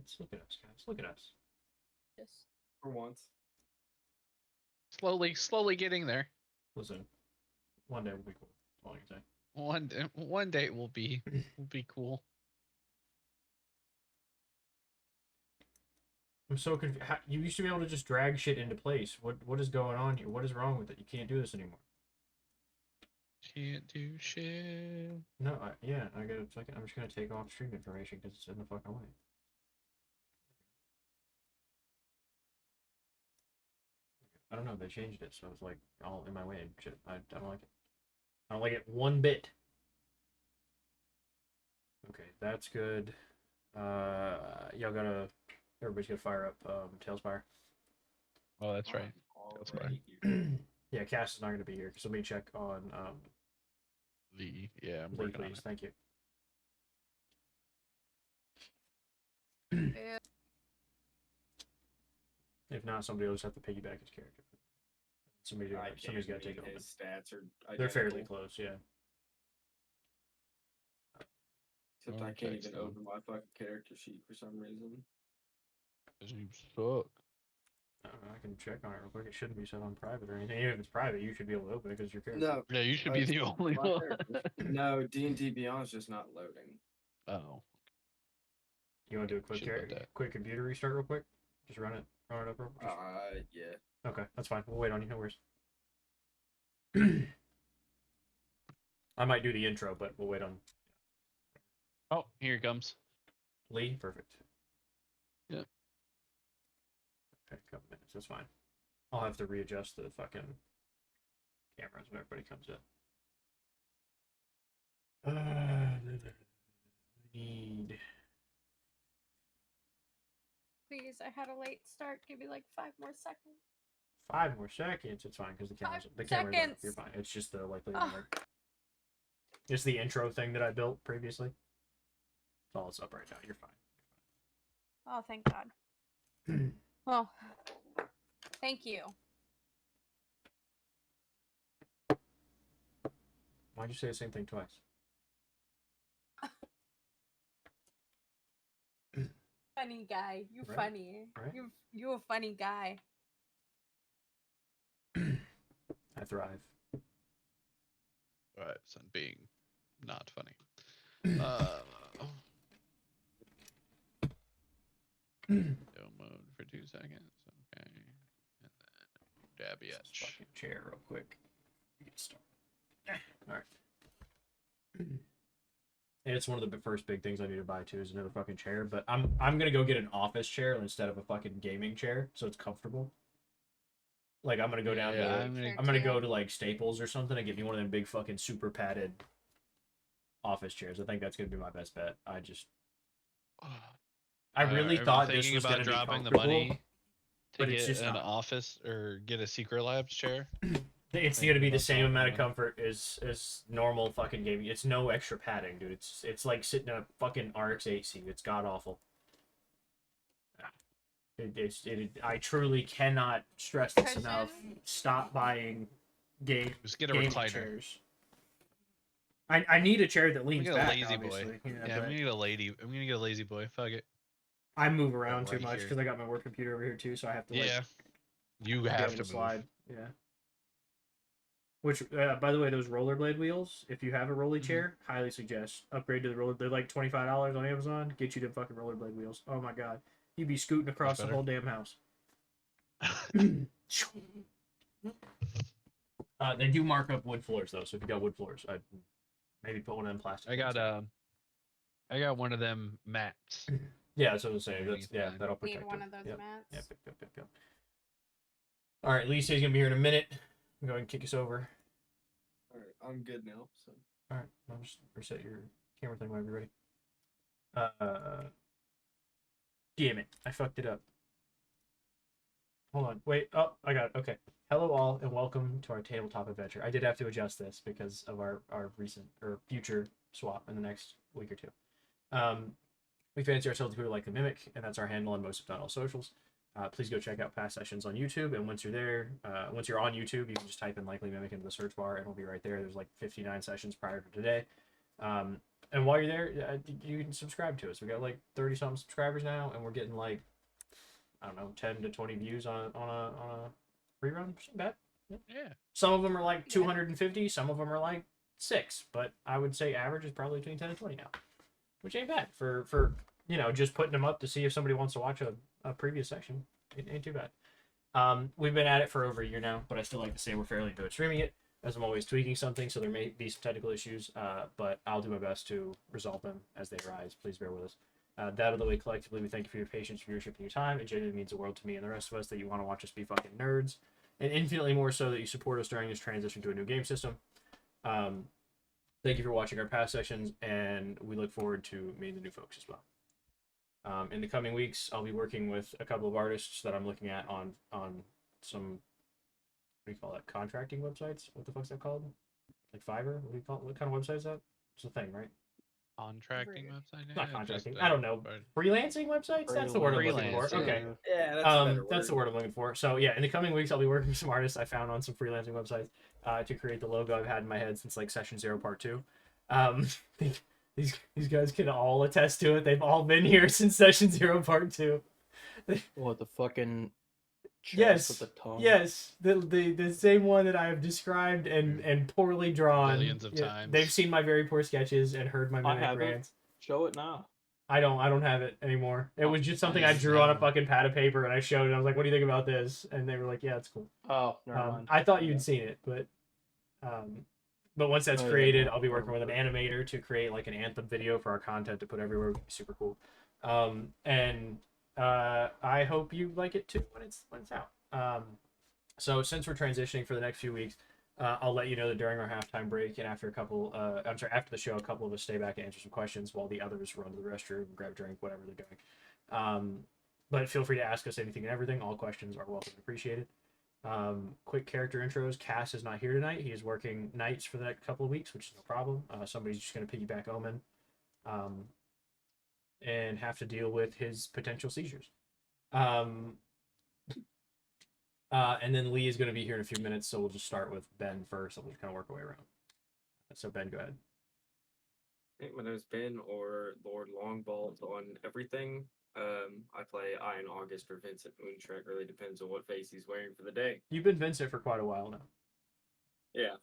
kids. Look at us, guys. Look at us. Yes. For once. Slowly getting there. Listen, one day we'll be cool. That's all I can say. One day will be cool. I'm so confused. You used to be able to just drag shit into place. What is going on here? What is wrong with it? You can't do this anymore. Can't do shit. No, yeah, I got a second. I'm just gonna take off stream information because it's in the fucking way. I don't know. They changed it, so it's like all in my way and shit. I don't like it. I don't like it one bit. Okay, that's good. Y'all gotta. Everybody's gonna fire up Tailspire. Oh, that's right. That's right. Yeah, Cass is not gonna be here. So let me check on I'm Lee, working on please. it. Thank you. Yeah. If not, somebody will just have to piggyback his character. Somebody's got to take it over. His stats are They're fairly identical. close, yeah. Except I can't even open my fucking character sheet for some reason. You suck. I can check on it real quick. It shouldn't be set on private or anything. Even if it's private, you should be able to open it because your character. No. Yeah, you should be the only my one. character. No, D&D Beyond's just not loading. Oh. You want to do a quick computer restart real quick? Just run it up real quick. Yeah. Okay, that's fine. We'll wait on you. No worries. I might do the intro, but we'll wait on Oh, here it comes. Lee. Perfect. Yeah. Okay, a couple minutes. That's fine. I'll have to readjust the fucking cameras when everybody comes in. I need. Please, I had a late start. Give me like 5 more seconds. 5 more seconds. It's fine because the camera's seconds. You're fine. It's just the likely. Oh. It's the intro thing that I built previously. It's all it's up right now. You're fine. Oh, thank God. Well, thank you. Why'd you say the same thing twice? Funny guy. You Right. funny. Right. You a funny guy. I thrive. Alright, son, being not funny. Go mode for 2 seconds. Okay. And then dabby This etch. fucking chair real quick. Get started. Alright. And it's one of the first big things I need to buy too is another fucking chair. But I'm gonna go get an office chair instead of a fucking gaming chair, so it's comfortable. Like I'm gonna go down to I'm gonna go to like Staples or something and get me one of them big fucking super padded office chairs. I think that's gonna be my best bet. I really thought this was gonna be dropping the comfortable, money to but it's get just an not. office or get a Secret Labs chair. It's gonna be the same amount of comfort as normal fucking gaming. It's no extra padding, dude. It's like sitting in a fucking RX-8 seat. It's god awful. I truly cannot stress this enough. Stop buying Just get a gaming recliner. chairs. I need a chair that leans I'm gonna back. get a lazy obviously. boy. Yeah, Yeah, I'm but gonna get a lady. I'm gonna get a lazy boy. Fuck it. I move around too right much here. because I got my work computer over here too, so I have to. Yeah. You be have able to move. slide. Yeah. Which, by the way, those rollerblade wheels, if you have a rolly chair, highly suggest upgrade to the roller. They're like $25 on Amazon. Get you them fucking rollerblade wheels. Oh my god, you'd be scooting across the whole damn house. They do mark up wood floors though, so if you got wood floors, I'd maybe put one of them plastic. I got one of them mats. Yeah, that's what I'm saying. That's, Underneath mine. that'll protect Need one them. of those Yep. mats. Yep. All right, Lisa's gonna be here in a minute. Go ahead and kick us over. Alright, I'm good now, so. All right, I'll just reset your camera thing whenever you're ready. Damn it, I fucked it up. Hold on, wait. Oh, I got it. Okay. Hello all, and welcome to our tabletop adventure. I did have to adjust this because of our recent or future swap in the next week or two. We fancy ourselves to be like the Mimic, and that's our handle on most, if not all, socials. Please go check out past sessions on YouTube, and once you're there, once you're on YouTube, you can just type in LikelyAMimic into the search bar, and it'll be right there. There's like 59 sessions prior to today. And while you're there, you can subscribe to us. We got like 30 something subscribers now, and we're getting like, I don't know, 10 to 20 views on a free run. Bet. Yeah. Some of them are like Yeah. 250. Some of them are like 6. But I would say average is probably between 10 and 20 now, which ain't bad for just putting them up to see if somebody wants to watch a previous section. It ain't too bad. We've been at it for over a year now, but I still like to say we're fairly good at streaming it, as I'm always tweaking something, so there may be some technical issues, but I'll do my best to resolve them as they arise. Please bear with us. That out of the way, collectively, we thank you for your patience, viewership, and your time. It genuinely means the world to me and the rest of us that you want to watch us be fucking nerds, and infinitely more so that you support us during this transition to a new game system. Thank you for watching our past sessions, and we look forward to meeting the new folks as well. In the coming weeks, I'll be working with a couple of artists that I'm looking at on some, what do you call that, contracting websites? What the fuck's that called? Like Fiverr? What do you call it? What kind of website is that? It's a thing, right? Contracting website? Not Yeah, contracting. just, I don't know. Freelancing websites? That's the word I'm looking for. Freelancing. Okay. Yeah, that's a better That's the word I'm looking for. So yeah, in the coming weeks, I'll be working with some artists I found on some freelancing websites to create the logo I've had in my head since like session 0 part 2. These guys can all attest to it. They've all been here since session 0 part 2. What, the fucking chest Yes, with the tongue? yes, the same one that I have described and poorly drawn. Millions of times. They've seen my very poor sketches and heard my I mimic haven't. rants. Show it now. I don't have it anymore. It was just something I Nice. drew on a fucking pad of paper and I showed it. I was like, "What do you think about this?" And they were like, "Yeah, it's cool." Oh, never mind. I thought you'd seen it, but once that's Oh, yeah, created, no, I'll be working no, with an animator to create like an anthem video for our content to put everywhere. It would be super cool. And I hope you like it too when it's out. So since we're transitioning for the next few weeks, I'll let you know that during our halftime break and after after the show, a couple of us stay back and answer some questions while the others run to the restroom, grab a drink, whatever they're doing. But feel free to ask us anything and everything. All questions are welcome and appreciated. Quick character intros. Cass is not here tonight. He is working nights for the next couple of weeks, which is no problem. Somebody's just going to piggyback Omen and have to deal with his potential seizures. And then Lee is going to be here in a few minutes, so we'll just start with Ben first, and we'll just kind of work our way around. So Ben, go ahead. Hey, my name is Ben, or Lord Longbolt on everything. I play Ian August or Vincent Moontrek. Really depends on what face he's wearing for the day. You've been Vincent for quite a while now. Yeah.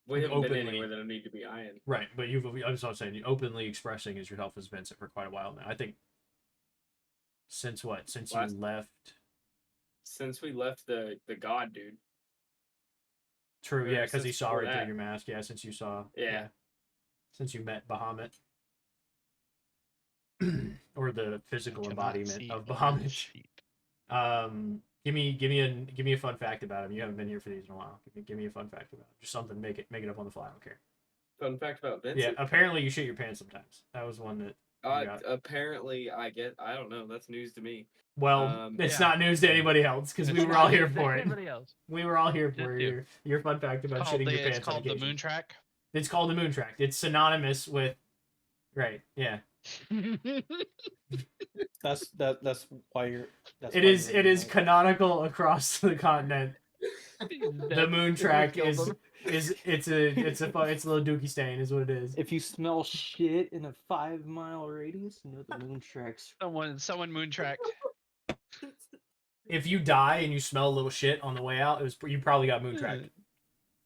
We You've haven't been openly- anywhere that I need to be Ian. Right, but I was not saying, you openly expressing as yourself as Vincent for quite a while now. I think since what? Since you left? Since we left the God dude. True, Or yeah, because he since saw before right through that. your mask. Yeah, since you saw. Yeah. Since you met Bahamut. Or the physical Cannot embodiment see of Omen's Bahamut. sheet. Give me a fun fact about him. You haven't been here for these in a while. Give me a fun fact about him. Just something. Make it up on the fly. I don't care. Fun fact about Yeah, Vincent. apparently you shit your pants sometimes. That was one that. got. Apparently, I don't know. That's news to me. Well, it's yeah. not news to anybody else because we It's were all not here news to for it. anybody else. We were all here for Just you. your fun fact about shitting your pants. It's called on the occasion. Moon Track. It's called the Moon Track. It's synonymous with. Right. Yeah. That's why you're. It is canonical across the continent. The Moon Track is it's a little dookie stain is what it is. If you smell shit in a 5-mile radius, you know the moon tracks. Someone Moon Tracked. If you die and you smell a little shit on the way out, you probably got moon tracked.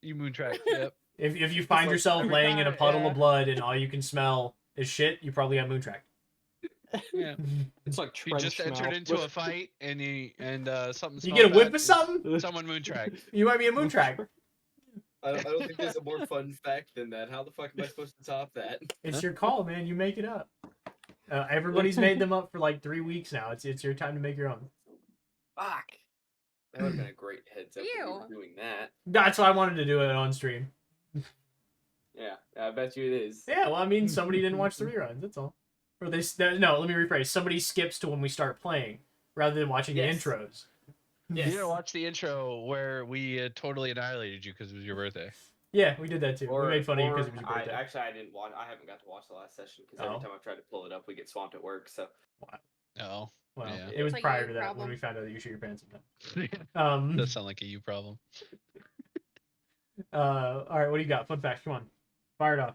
You Moon Tracked. Yep. If you find like yourself every laying in a time, puddle yeah. of blood and all you can smell is shit, you probably got moon tracked. Yeah. It's like He trench just entered mouth. into a fight and something. You get a smelled whip bad, of something? Someone Moon Tracked. You might be a moon track. I don't think there's a more fun fact than that. How the fuck am I supposed to top that? It's your call, man. You make it up. Everybody's made them up for like 3 weeks now. It's your time to make your own. Fuck. That would have been a great heads up if we Ew. were doing that. That's why I wanted to do it on stream. Yeah, I bet you it is. Yeah, well, I mean, somebody didn't watch the reruns. That's all. Or no, let me rephrase. Somebody skips to when we start playing rather than watching Yes. the intros. You didn't watch the intro where we totally annihilated you because it was your birthday. Yeah, we did that too. We made fun of you because it was your birthday. I didn't watch. I haven't got to watch the last session because every Oh. time I've tried to pull it up, we get swamped at work. So Oh, Well, yeah. it was It's like prior a to that when problem. we found out that you shit your pants sometimes. does sound like a you problem. All right, what do you got? Fun facts, come on. Fire it off.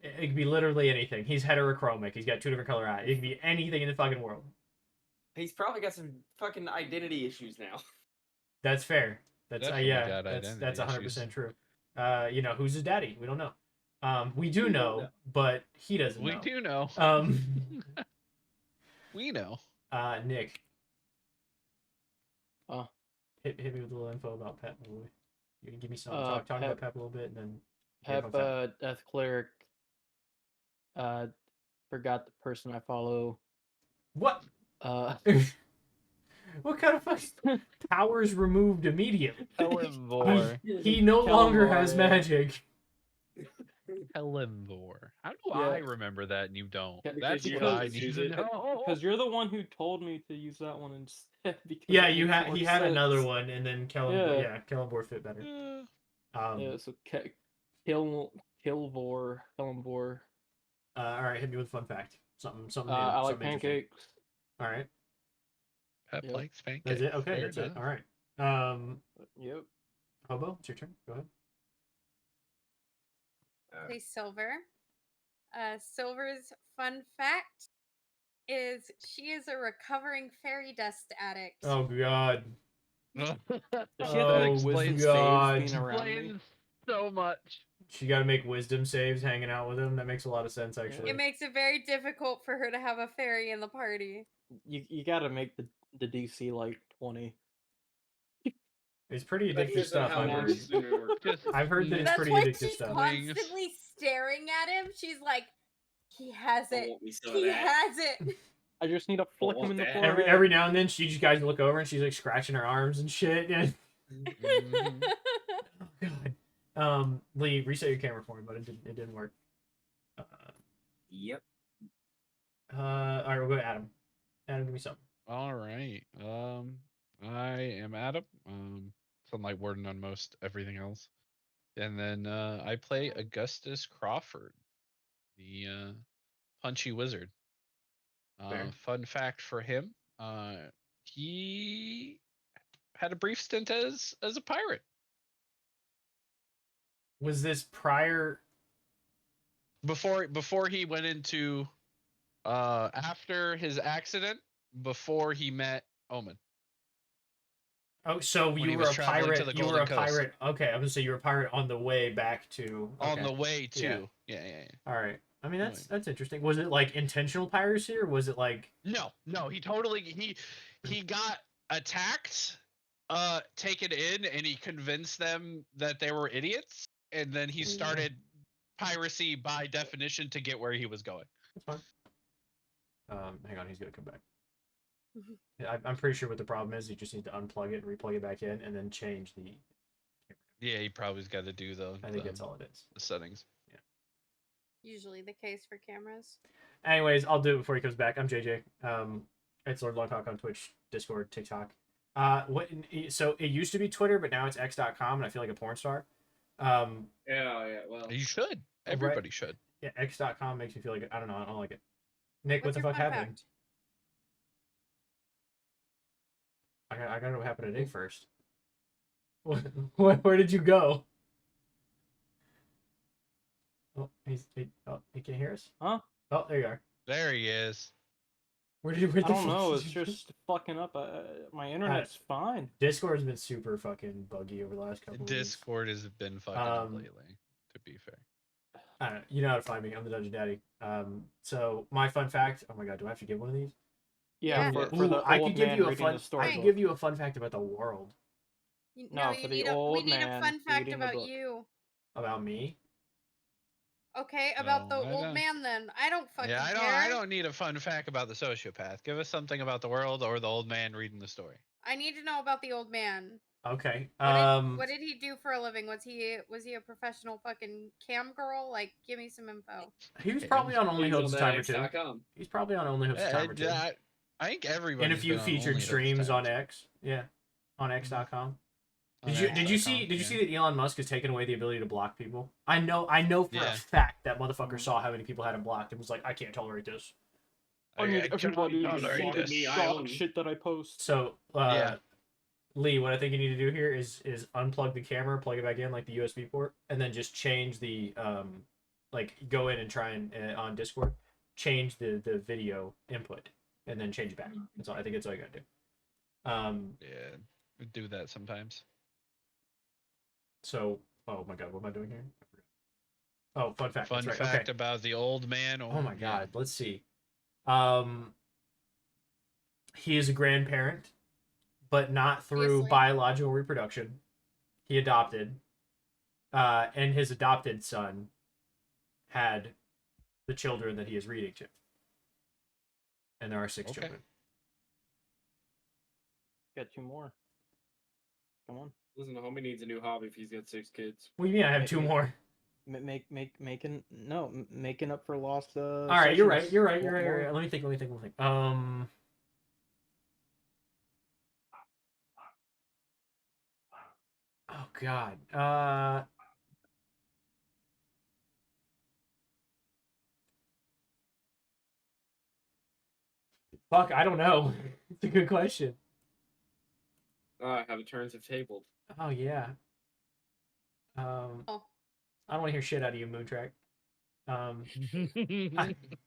It could be literally anything. He's heterochromic. He's got 2 different color eyes. It could be anything in the fucking world. He's probably got some fucking identity issues now. That's fair. That's Definitely yeah. got That's identity 100% issues. true. You know, who's his daddy? We don't know. We do We don't know, know. but he doesn't We know. do know. We know. Nick, Uh, hit me with a little info about Pep. You can give me some talk Pep- about Pep a little bit, and then Pep, Death Cleric. Forgot the person I follow. what? Uh, What kind of fucking powers removed immediately? Helenvor. He no longer has Kelmar, magic. Helenvor. How do Yeah. I remember that and you don't? Yeah, That's because you what I always need use to it. know. Because you're the one who told me to use that one instead. Because Yeah, it makes more he had another sense. one, and then Yeah. Kellenbor fit better. Yeah, so Kilvor. All right, hit me with a fun fact. Something new. I like something interesting. pancakes. All right, Pep Yep. likes pancakes. that's it. Okay, Fair that's it. enough. All right. Yep. Hobo, it's your turn. Go ahead. Say Silver. Silver's fun fact is she is a recovering fairy dust addict. Oh God. Does she have to Oh, make wisdom God. saves being around me? Explains so much. She got to make wisdom saves hanging out with him. That makes a lot of sense, actually. It makes it very difficult for her to have a fairy in the party. You gotta make the DC like 20. It's pretty That addictive gives them stuff. how I've long heard. it's gonna work. Just I've heard that it's That's pretty why addictive she's stuff. constantly staring at him. She's like, he has I it. want me some of He that. has it. I just need to flick him want in the that. forehead. Every now and then, she just guys look over and she's like scratching her arms and shit. Yeah. Mhm. Oh, God. Lee, reset your camera for me, but it didn't work. Yep. All right, we'll go to Adam. Adam, give me something. All right. I am Adam. Something like Warden on most everything else. And then I play Augustus Crawford, the punchy wizard. Fair. Fun fact for him: he had a brief stint as a pirate. Was this prior? Before he went into after his accident, before he met Omen. Oh, so When you he were was a traveling to pirate. the You were a Golden Coast. pirate. Okay, I'm gonna say you were a pirate on the way back to. On okay. the way to Yeah. yeah. All right. I mean, Anyway. that's interesting. Was it like intentional piracy, or was it like? No, he totally he got attacked, taken in, and he convinced them that they were idiots, and then he started piracy by definition to get where he was going. That's fine. Hang on, he's gonna come back. Yeah, I'm pretty sure what the problem is. You just need to unplug it and replug it back in, and then change the. Yeah, he probably's got to do I think that's all it is. the settings. Usually the case for cameras. Anyways, I'll do it before he comes back. I'm JJ. It's Lord Longcock on Twitch, Discord, TikTok. So it used to be Twitter, but now it's x.com, and I feel like a porn star. Yeah. Well. You should. Everybody should. Yeah, x.com makes me feel like I don't know. I don't like it. Nick, What's what the your fuck fun happened? fact? I gotta know what happened to Nick first. Where did you go? Oh, he can't hear us. Huh? Oh, there you are. There he is. Where the I don't fuck know. did It's you- just fucking up. My internet's fine. Discord's been super fucking buggy over the last couple of weeks. Discord has been fucking up Um, lately. To be fair. I don't know. You know how to find me. I'm the Dungeon Daddy. So my fun fact. Oh my god, do I have to give one of these? Yeah, Yeah. for the I old could give man you a reading fun. the I story could book. give you a fun fact about the world. No, you for the need old we need a man fun fact reading the about book. you. About me. Okay, about No, the I old don't- man then. I don't fucking Yeah, care. I don't need a fun fact about the sociopath. Give us something about the world or the old man reading the story. I need to know about the old man. Okay. What did he do for a living? Was he a professional fucking cam girl? Like, give me some info. He was probably on Only He's Hosts a on time that or two. X.com. He's probably on Only Hosts a time or two. I think everybody. And a few featured streams on X. Yeah, on X.com. Did you see that Elon Musk has taken away the ability to block people? I know for a Yeah. fact that motherfucker saw how many people had him blocked and was like, I can't tolerate this. I need everybody to tolerate see the this. shock shit that I post. So Yeah. Lee, what I think you need to do here is unplug the camera, plug it back in like the USB port, and then just change the like go in and try and on Discord change the video input and then change it back. That's all. I think that's all you gotta do. Yeah, we do that sometimes. So, oh my god, what am I doing here? I forgot. Oh, fun fact. Fun that's right. fact Okay. about the old man. Oh my yeah. god. Let's see. He is a grandparent, but not through Obviously. biological reproduction. He adopted, and his adopted son had the children that he is reading to. And there are 6 Okay. children. Got 2 more. Come on. Listen, the homie needs a new hobby if he's got 6 kids. What do you mean I have 2 more? Making up for lost. All right, you're right. sessions. You're right. You're One right. You're more. right. Let me think. Oh god. Fuck, I don't know. It's a good question. How the turns have tabled. Oh yeah. Oh. I don't want to hear shit out of you, Moontrack.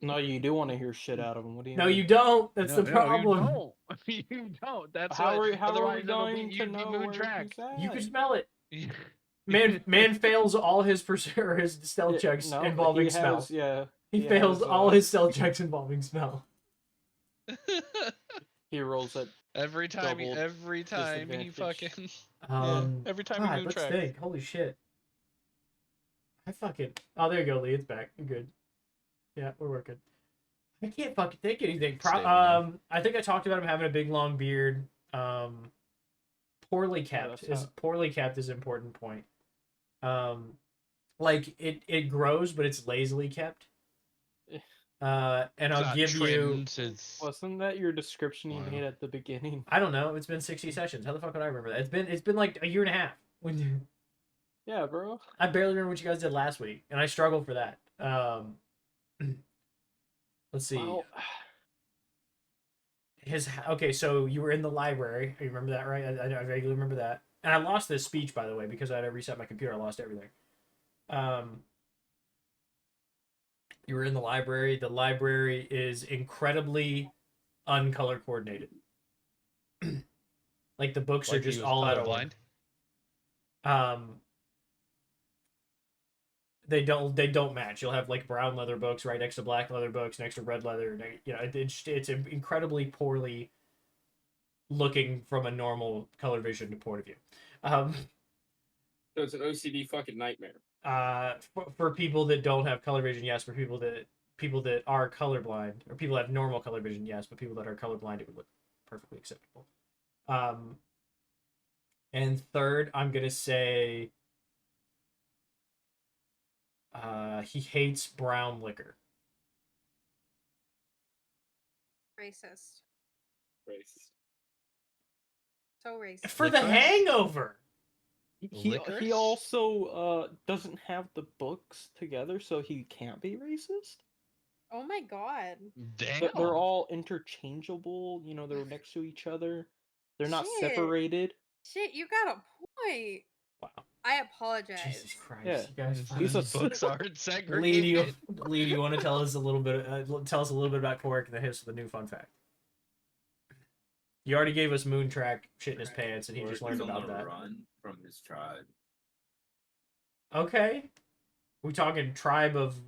No, you do want to hear shit out of him. What do you No, mean? you don't. That's the No, problem. you don't. That's How what, are we otherwise going to you'd be know moon where track. he's at? You can smell it. Man fails all his his stealth checks No, involving he smell. has, yeah. He fails has, all his stealth checks involving smell. He rolls at every time he disadvantage. fucking every time God, he moon let's track. think. Holy shit. Oh, there you go, Lee. It's back. You're good. Yeah, we're working. I can't fucking think anything. I think I talked about him having a big long beard. Poorly kept is an important point. Like it grows, but it's lazily kept. And It's I'll not give you. trimmed, it's Wasn't that your description you Wow. made at the beginning? I don't know. It's been 60 sessions. How the fuck would I remember that? It's been like a year and a half. When Yeah, bro. I barely remember what you guys did last week, and I struggle for that. Let's see. Well, Okay, so you were in the library. You remember that, right? I vaguely remember that. And I lost this speech, by the way, because I had to reset my computer. I lost everything. You were in the library. The library is incredibly uncolor coordinated. Like the books are like he just was all out of colorblind. order. They don't match. You'll have like brown leather books right next to black leather books, next to red leather. You know, it's incredibly poorly looking from a normal color vision point of view. So it's an OCD fucking nightmare. For people that don't have color vision, yes. For people that are colorblind, or people that have normal color vision, yes. But people that are colorblind, it would look perfectly acceptable. And third, I'm gonna say he hates brown liquor. Racist. Racist. So racist. For the Licorice? Hangover. he Licorice? also doesn't have the books together, so he can't be racist. Oh my god. Damn. They're all interchangeable. You know, they're next to each other. They're not Shit. separated. Shit, you got a point. Wow. I apologize. Jesus Christ, Yeah. you guys. These are Books aren't Lee, do you, segregated. Lee, do you want to tell us a little bit about Cork and the history of the new fun fact? You already gave us Moontrack shit in his pants, and he just learned He's about on the that. run from his tribe. Okay, we talking tribe of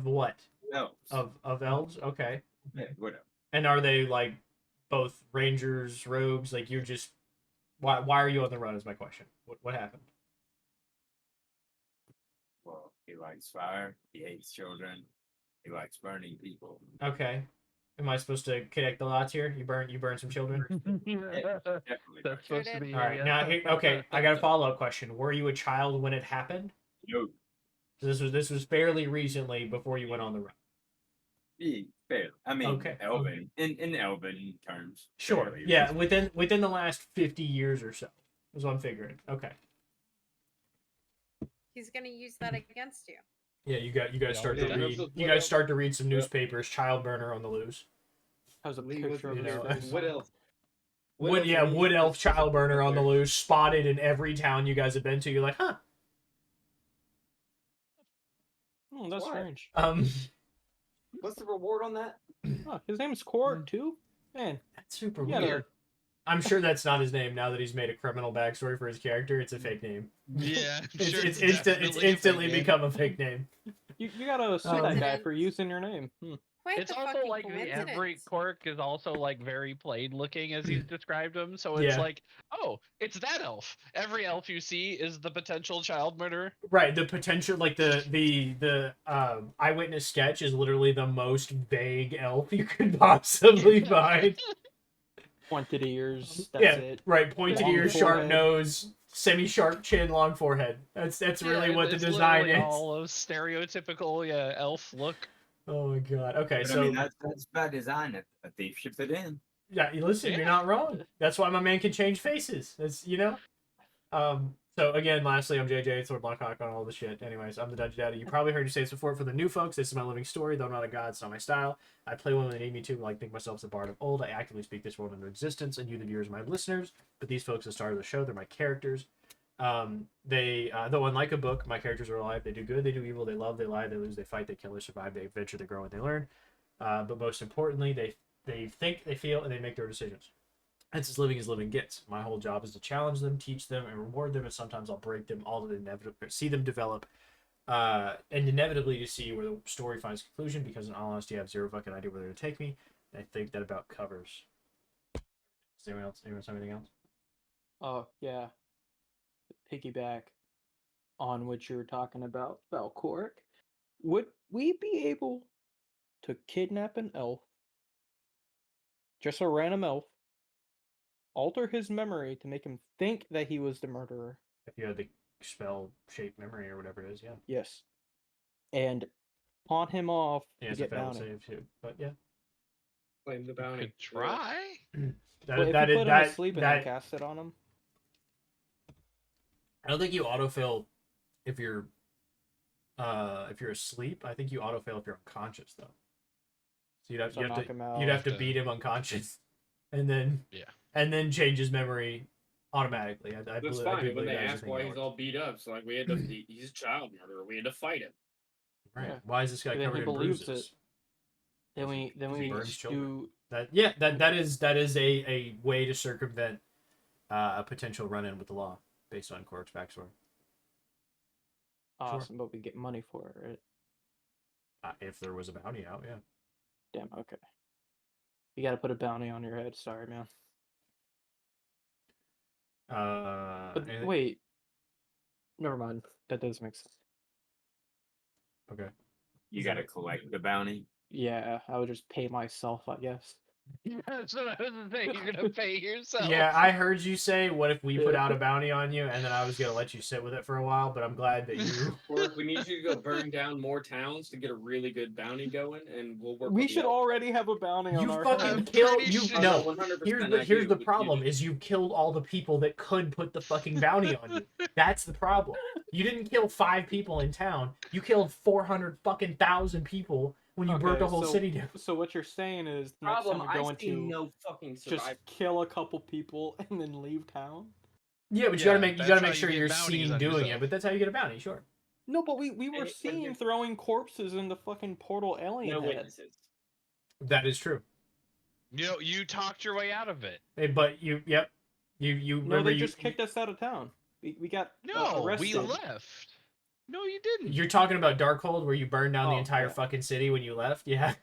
what? Elves. Of elves? Okay. Yeah, whatever. And are they like both rangers, rogues? Like you're just why are you on the run? Is my question. What happened? Well, he likes fire. He hates children. He likes burning people. Okay. Am I supposed to connect the dots here? You burn some children. Definitely. That's supposed to be. All right. Now, okay. I got a follow up question. Were you a child when it happened? No. So this was fairly recently before you went on the run. Fair. I mean, Okay. Elven. In Elven terms. Sure. fairly Yeah. recent. Within the last 50 years or so is what I'm figuring. Okay. He's gonna use that against you. Yeah. You guys start to Yeah. read. What You guys else? start to read some newspapers. Child burner on the loose. Has a Lee, picture of you his know, face. What else? Wood elf child burner on the loose, spotted in every town you guys have been to. You're like, huh? Oh, that's What? strange. What's the reward on that? Oh, his name's Quark too. Man, That's super you gotta- weird. I'm sure that's not his name now that he's made a criminal backstory for his character. It's a fake name. Yeah, I'm It's, sure it's, it's instant, it's definitely a fake instantly name. become a fake name. you gotta sue that guy for using your name. Quite It's the also fucking like coincidence. every quirk is also like very plain looking as he's described him. So Yeah. it's like, oh, it's that elf. Every elf you see is the potential child murderer. Right, the potential, like the eyewitness sketch is literally the most vague elf you could possibly find. Pointed ears. That's Yeah, it. right. Pointed Long ears, sharp forehead. nose, semi-sharp chin, long forehead. That's really what the it's design literally is. all of stereotypical elf look. Oh my god. Okay, But so I mean, that's by design. A thief should fit in. yeah, listen, you're Yeah. not wrong. That's why my man can change faces. That's So again, lastly, I'm JJ, Sword Blackhawk on all the shit. Anyways, I'm the Dungeon Daddy. You probably heard you say this before. For the new folks, this is my living story. Though I'm not a god, it's not my style. I play one when they need me to. Like think myself as a bard of old. I actively speak this world into existence, and you, the viewers, are my listeners. But these folks, the star of the show, they're my characters. Though unlike a book, my characters are alive. They do good, they do evil, they love, they lie, they lose, they fight, they kill, they survive, they adventure, they grow, and they learn. But most importantly, they think, they feel, and they make their decisions. That's as living gets. My whole job is to challenge them, teach them, and reward them, and sometimes I'll break them all to see them develop, and inevitably to see where the story finds conclusion, because in all honesty, I have zero fucking idea where they're going to take me, and I think that about covers. Does anyone else have anything else? Oh, yeah. Piggyback on what you were talking about Quark. Would we be able to kidnap an elf, just a random elf, alter his memory to make him think that he was the murderer? If you had the spell shape memory or whatever it is, yeah. Yes. And pawn him off Yeah, to it's a get fail bounty. save too. But yeah. Claim the bounty. Could try. That, Well, if that you is put him that, asleep and that then cast it on him. I don't think you autofill if you're asleep. I think you autofill if you're unconscious though. So you'd have, So knock to him out. you'd have to Yeah. beat him unconscious, and then change his memory automatically. I That's believe, I do fine. When believe they that is a ask thing why that he's works. all beat up, so like we had to. He's a child murderer. We had to fight him. Right. Yeah. Why is this guy Then he covered in believes bruises? Then we he burns children. do That is a way to circumvent a potential run-in with the law based on Quark's backstory. awesome, but we get money for it, right? If there was a bounty out, yeah. Damn, okay. You gotta put a bounty on your head. Sorry, man. But Anything? wait. Never mind. That does make sense. Okay. You got to collect the bounty. Yeah, I would just pay myself, I guess. That's what I was gonna say. You're gonna pay yourself. Yeah, I heard you say, "What if we put Yeah. out a bounty on you?" And then I was gonna let you sit with it for a while, but I'm glad that you. Or we need you to go burn down more towns to get a really good bounty going, and we'll work. We with should the elf. already have a bounty on You our fucking head. I'm killed. pretty You sure- no. 100% Here's I the do, but problem: you is you killed all the people that could put the fucking bounty on you. That's the problem. You didn't kill 5 people in town. You killed 400 fucking thousand people when you burnt the whole city down. So what you're saying is next Problem. time I we're going see to no fucking just survival. kill a couple people and then leave town? Yeah, but you Yeah, gotta make that's how you sure get you're bounties seen on doing yourself. it. But that's how you get a bounty, sure. No, but we were And seen you- throwing corpses in the fucking portal alien No head. witnesses. That is true. You talked your way out of it. But you No, remember they just kicked us out of town. We got No, arrested. we left. No, you didn't. You're talking about Darkhold, where you burned down the Oh, entire yeah. fucking city when you left. Yeah,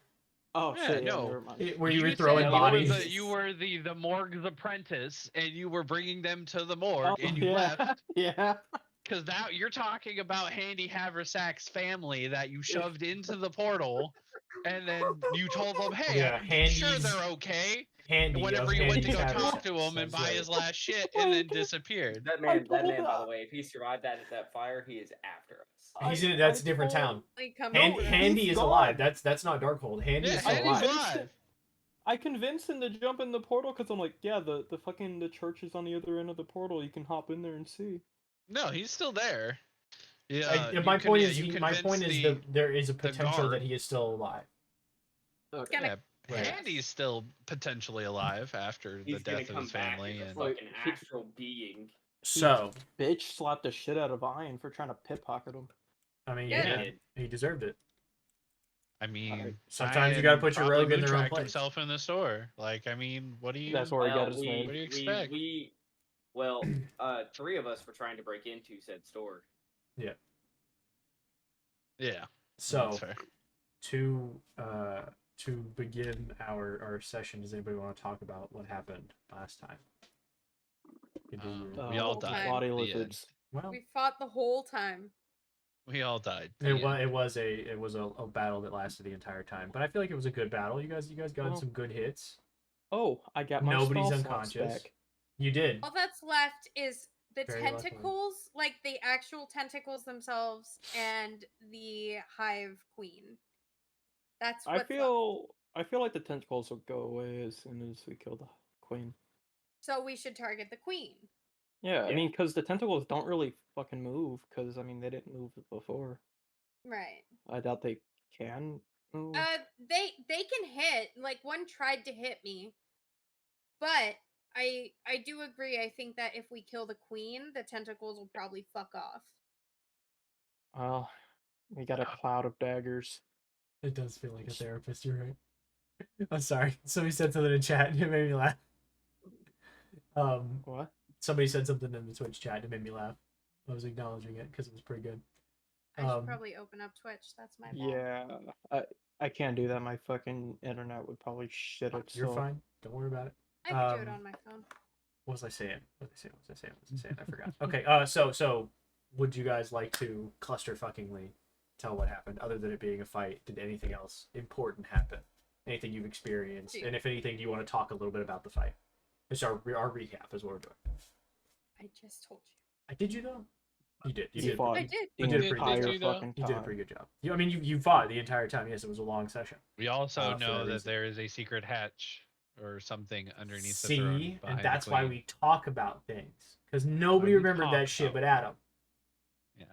Oh Yeah, shit! Yeah, no. never mind. where you were said throwing you bodies. You were the morgue's apprentice, and you were bringing them to the morgue, Oh, and you yeah. left. Yeah. Because now you're talking about Handy Haversack's family that you shoved into the portal, and then you told them, "Hey, Yeah, I'm sure Handy's- they're okay." Handy. Whenever of you went to Handy's go Haversack. talk to him and That's buy right. his last shit, and then disappeared. That I man, by told the that- way, if he survived that fire, he is after us. He's in it. That's a different town. Like, come Handy, over. Handy he's is gone. alive. That's not Darkhold. Handy Yeah, is still Handy's alive. alive. I convinced him to jump in the portal because I'm like, yeah, the church is on the other end of the portal. You can hop in there and see. No, he's still there. Yeah. My point is, you my point convinced is the- that there is a potential guard. that he is still alive. Okay. Gonna- Yeah, Right. Handy's still potentially alive after the He's gonna death of come his back family. as a And Like, fucking he- astral being. So Bitch slapped the shit out of Ian for trying to pickpocket him. I mean, Yeah. yeah, he deserved it. I mean, Sometimes you gotta Ian put your probably rogue in their own moontracked place. himself in the store. Like, I mean, what do you? That's where he got his we, name. What do you expect? Well, 3 of us were trying to break into said store. Yeah. Yeah. So That's fair. to begin our session, does anybody want to talk about what happened last time? We all Whole died. time. Body at the end. lizards. Well, We fought the whole time. We all died. it was a battle that lasted the entire time, but I feel like it was a good battle. You guys got Well, some good hits. Oh, I got my Nobody's spell slots unconscious. back. You did. All that's left is the Very luckily. tentacles, like the actual tentacles themselves, and the hive queen. That's I what's left. feel like the tentacles will go away as soon as we kill the queen. So we should target the queen. Yeah, I Yeah. mean, because the tentacles don't really fucking move. Because I mean, they didn't move before. Right. I doubt they can move. They can hit. Like one tried to hit me, but I do agree. I think that if we kill the queen, the tentacles will probably fuck off. Well, we got a cloud of daggers. It does feel like a therapist. You're right. I'm sorry. Somebody said something in chat and it made me laugh. What? Somebody said something in the Twitch chat and it made me laugh. I was acknowledging it because it was pretty good. I should probably open up Twitch. That's my bad. Yeah, I can't do that. My fucking internet would probably shit itself. You're fine. Don't worry about it. I can do it on my phone. What was I saying? What was I saying? I forgot. Okay. So would you guys like to cluster fuckingly tell what happened other than it being a fight? Did anything else important happen? Anything you've experienced? And if anything, do you want to talk a little bit about the fight? It's our recap is what we're doing. I just told you. I did you though? You did. You He did. fought I did. the You did a pretty entire good job. fucking You time. did a pretty good job. I mean, you fought the entire time. Yes, it was a long session. We also for know that that reason. there is a secret hatch or something underneath the throne. See, and behind the that's why queen. we talk about things because nobody we remembered talk that shit about but Adam. Yeah.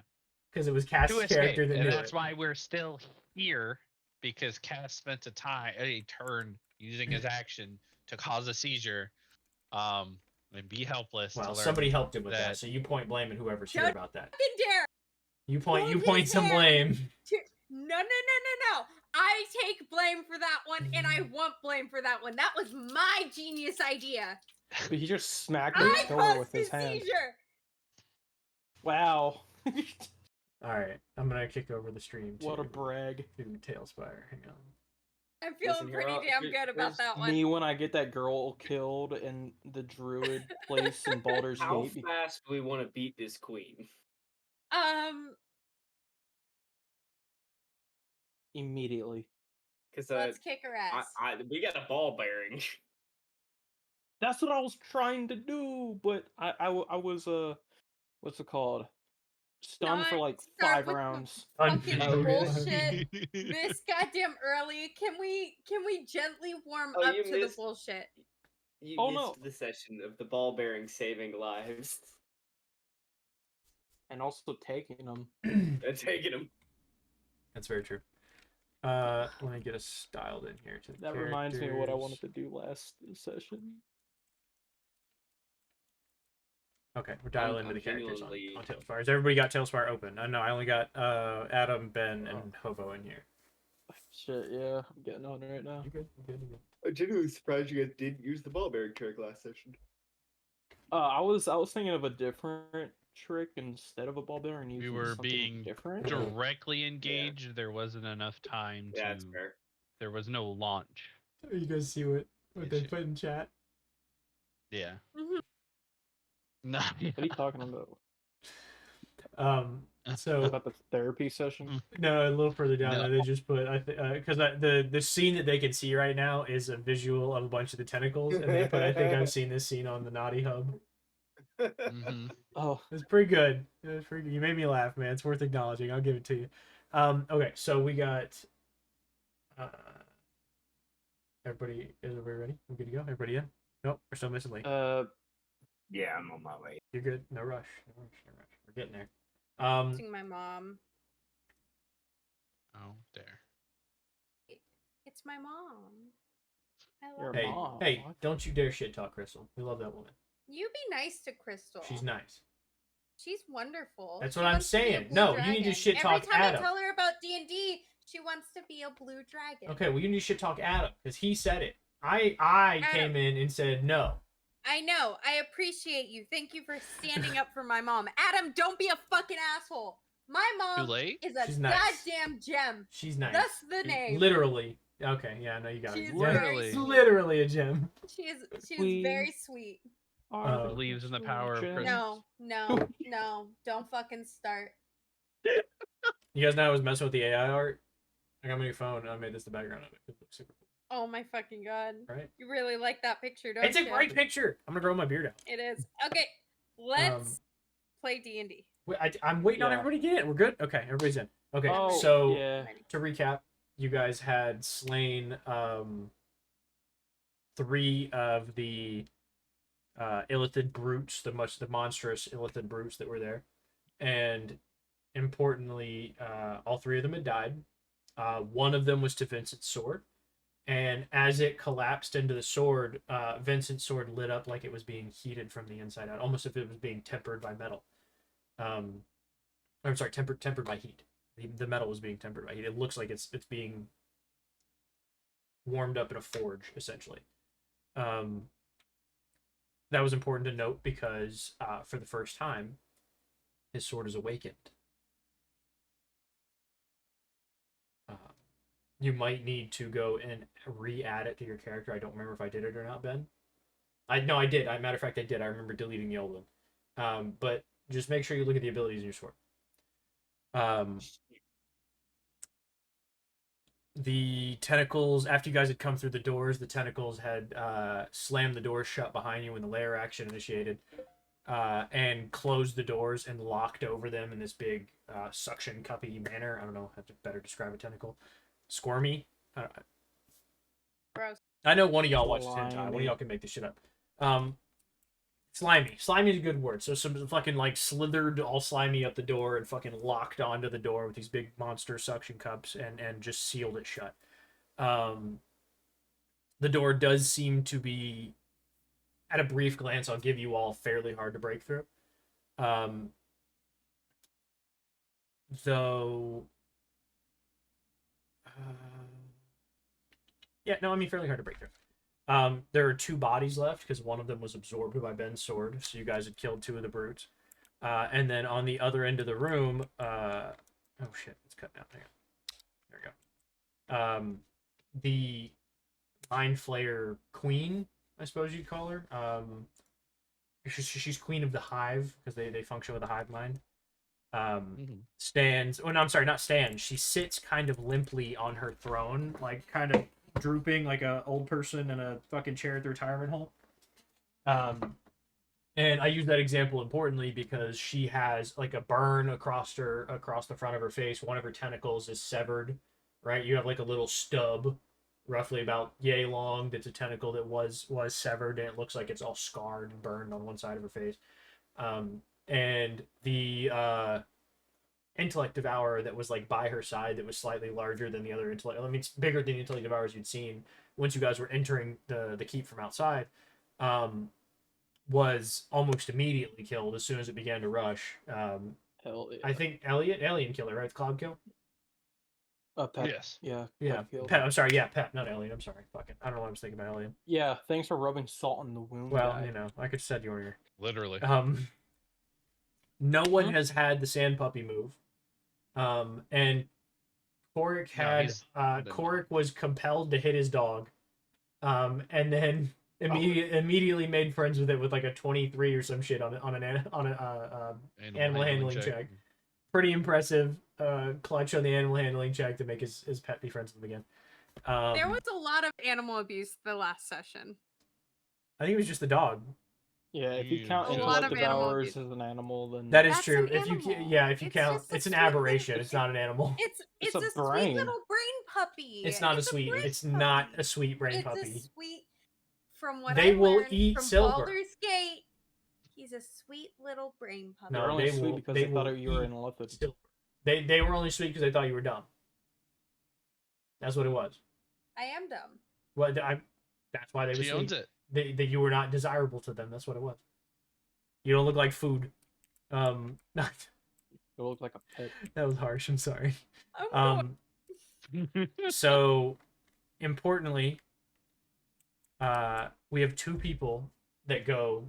Because it was To Cass's escape, character that and knew that's it. why we're still here because Cass spent a turn using his action to cause a seizure, and be helpless. Well, to learn somebody helped him with that, that. so you point blame at whoever's here Don't about that. Fucking dare! You Hold point his some hair. blame. No. I take blame for that one, and I want blame for that one. That was my genius idea. But he just smacked her I shoulder caused with his hand. seizure. Wow. All right, I'm gonna kick over the stream to What a brag. to Tailspire. Hang on. I'm feeling Listen, pretty here, damn here- good about here's that one. Me when I get that girl killed in the druid place in Baldur's How Gate. fast do we want to beat this queen? Immediately. Because Let's kick her ass. we got a ball bearing. That's what I was trying to do, but I was what's it called? Stunned for Not like start 5 with the rounds. fucking Oh, really? bullshit. This goddamn early. Can we gently warm Oh, up you to the missed- bullshit? You Oh, missed no. the session of the ball bearing saving lives And also taking them. and taking them. That's very true. Let me get us styled in here to the That reminds me of what I wanted characters. to do last session. Okay, we're dialing into I'm the characters genuinely- on Tailspire. Has everybody got Tailspire open? No, I only got Adam, Ben, and Hobo in here. Shit, yeah, I'm getting on right now. You good? You good? You good? I'm genuinely surprised you guys didn't use the ball bearing trick last session. I was thinking of a different trick instead of a ball bearing. We using were something being different. directly engaged. There wasn't enough time Yeah, to. that's fair. There was no launch. You guys see what they Issue. put in chat? Yeah. Mhm. No. What are you talking about? So About the therapy session? no, a little further down No. there, they just put because the scene that they can see right now is a visual of a bunch of the tentacles, and they put I think I've seen this scene on the Naughty Hub. hmm Oh, It's pretty good. It was pretty good. You made me laugh, man. It's worth acknowledging. I'll give it to you. Okay, so we got everybody. Is everybody ready? We good to go? Everybody in? Nope, we're still missing Lee. Yeah, I'm on my way. You're good. No rush. No rush. No rush. We're getting there. Seeing my mom. Oh, there. It's my mom. I Your love Hey, her. mom. hey, What? don't you dare shit talk Crystal. We love that woman. You be nice to Crystal. She's nice. She's wonderful. That's She what I'm wants to be a saying. blue No, you need to dragon. shit talk Every time Adam. I tell her about D&D, she wants to be a blue dragon. Okay, well, you need to shit talk Adam because he said it. I came in and said no. I know. I appreciate you. Thank you for standing up for my mom. Adam, don't be a fucking asshole. My Too mom late? is a She's nice. goddamn gem. She's nice. Thus the name. Literally. Okay, yeah, no, you got She's it. Literally. very sweet. Literally a gem. She is We- very sweet. Are the Believes in the sweet power of gems. Christmas. No. Don't fucking start. You guys know I was messing with the AI art? I got my new phone and I made this the background of it. It looks super cool. Oh my fucking god. Right? You really like that picture, don't It's a you? great picture. I'm gonna grow my beard out. It is. Okay, let's play D&D. I'm waiting on Yeah. everybody to get in. We're good? Okay, everybody's in. Okay, Oh, so yeah. to recap, you guys had slain 3 of the illithid brutes, the monstrous illithid brutes that were there, and importantly, all 3 of them had died. One of them was to Vincent's sword, and as it collapsed into the sword, Vincent's sword lit up like it was being heated from the inside out, almost if it was being tempered by metal. I'm sorry, tempered by heat. The metal was being tempered by heat. It looks like it's being warmed up in a forge, essentially. That was important to note because for the first time, his sword is awakened. You might need to go and re-add it to your character. I don't remember if I did it or not, Ben. No, I did. Matter of fact, I did. I remember deleting the old one. But just make sure you look at the abilities in your sword. The tentacles, after you guys had come through the doors, the tentacles had slammed the doors shut behind you when the lair action initiated, and closed the doors and locked over them in this big suction cuppy manner. I don't know how to better describe a tentacle. Squirmy. Gross. I know one of y'all watches hentai. One Slimy. of y'all can make this shit up. Slimy. Slimy is a good word. So some fucking like slithered all slimy up the door and fucking locked onto the door with these big monster suction cups and just sealed it shut. The door does seem to be, at a brief glance, I'll give you all, fairly hard to break through. Though... yeah, no, I mean fairly hard to break through. There are 2 bodies left because one of them was absorbed by Ben's sword, so you guys had killed 2 of the brutes. And then on the other end of the room, oh shit, it's cut down. Hang on. There we go. The Mind Flayer Queen, I suppose you'd call her. She's Queen of the Hive because they function with a hive mind. Stands. Oh no, I'm sorry, not stands. She sits kind of limply on her throne, like kind of drooping like a old person in a fucking chair at the retirement home. And I use that example importantly because she has like a burn across the front of her face. One of her tentacles is severed, right? You have like a little stub, roughly about yay long, that's a tentacle that was severed, and it looks like it's all scarred and burned on one side of her face. And the intellect devourer that was like by her side, that was slightly larger than the other intellect. I mean, it's bigger than the intellect devourers you'd seen once you guys were entering the keep from outside. Was almost immediately killed as soon as it began to rush. Hell yeah. I think Alien killer, right? Cloud kill. Pep. Yes. Yeah. Yeah, Pep killed. Pep. I'm sorry. Yeah, Pep, not Alien. I'm sorry. Fucking, I don't know what I was thinking about Alien. Yeah. Thanks for rubbing salt in the wound. Well, guy. you know, I could have said you were here. Literally. No one has had the sand puppy move. And Korik No, had he's- Korik was compelled to hit his dog. And then immediately made friends with it with like a 23 or some shit on an animal handling check. Pretty impressive clutch on the animal handling check to make his pet be friends with him again. There was a lot of animal abuse the last session. I think it was just the dog. Yeah, if you Huge. count A lot intellect of animal devourers abuse. as an animal, then That is That's true. an If you animal. if you It's count, just a it's an sweet little- aberration. It's not an animal. It's a a sweet brain. little brain puppy. It's not a a sweet. brain It's not puppy. a sweet brain It's puppy. a sweet. From what They I will learned eat from silver. Baldur's Gate, he's a sweet little brain puppy. No, they're only they sweet will- because they they thought will you were eat an illithid. Silver. They were only sweet because they thought you were dumb. That's what it was. I am dumb. Well, that's why they were She owns sweet. it. That you were not desirable to them. That's what it was. You don't look like food. Not You look like a pet. that was harsh. I'm sorry. Oh, So importantly, we have 2 people that go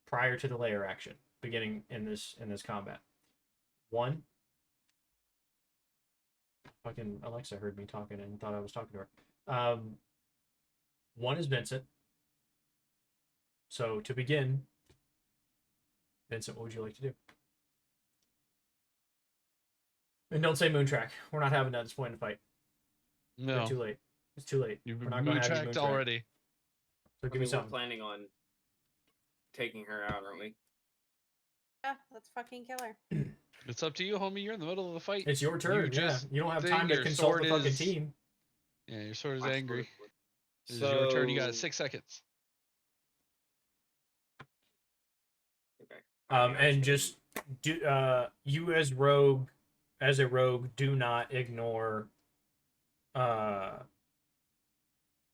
prior to the layer action beginning in this combat. One, fucking Alexa heard me talking and thought I was talking to her. One is Vincent. So to begin, Vincent, what would you like to do? And don't say Moontrack. We're not having that at this point in the fight. No, Too late. It's too late. you've We're been not going to have you moontracked Moontrack. already. So I give me mean, we're something. planning on taking her out, aren't we? yeah, let's fucking kill her. It's up to you, homie. You're in the middle of the fight. It's your turn. You Yeah, just you don't have think time to your consult sword the fucking is- team. Yeah, your sword is My angry. sword- This is your turn. You got So- 6 seconds. Okay. I mean, I And can- just do you as a rogue, do not ignore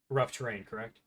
rough terrain. Correct?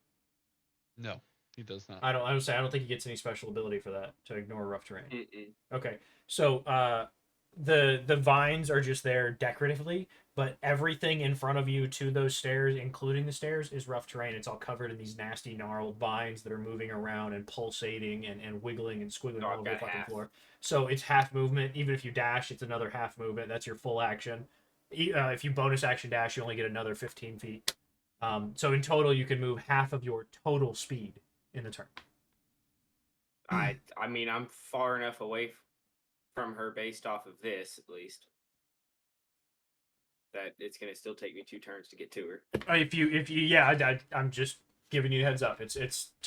No, he does not. I don't think he gets any special ability for that to ignore rough terrain. Mm-mm. Okay, so the vines are just there decoratively, but everything in front of you to those stairs, including the stairs, is rough terrain. It's all covered in these nasty gnarled vines that are moving around and pulsating and wiggling and squiggling Oh, all I've over the got fucking half. floor. So it's half movement. Even if you dash, it's another half movement. That's your full action. If you bonus action dash, you only get another 15 feet. So in total, you can move half of your total speed in the turn. I mean, I'm far enough away from her based off of this, at least, that it's gonna still take me 2 turns to get to her. If you yeah, I'm just giving you a heads up. It's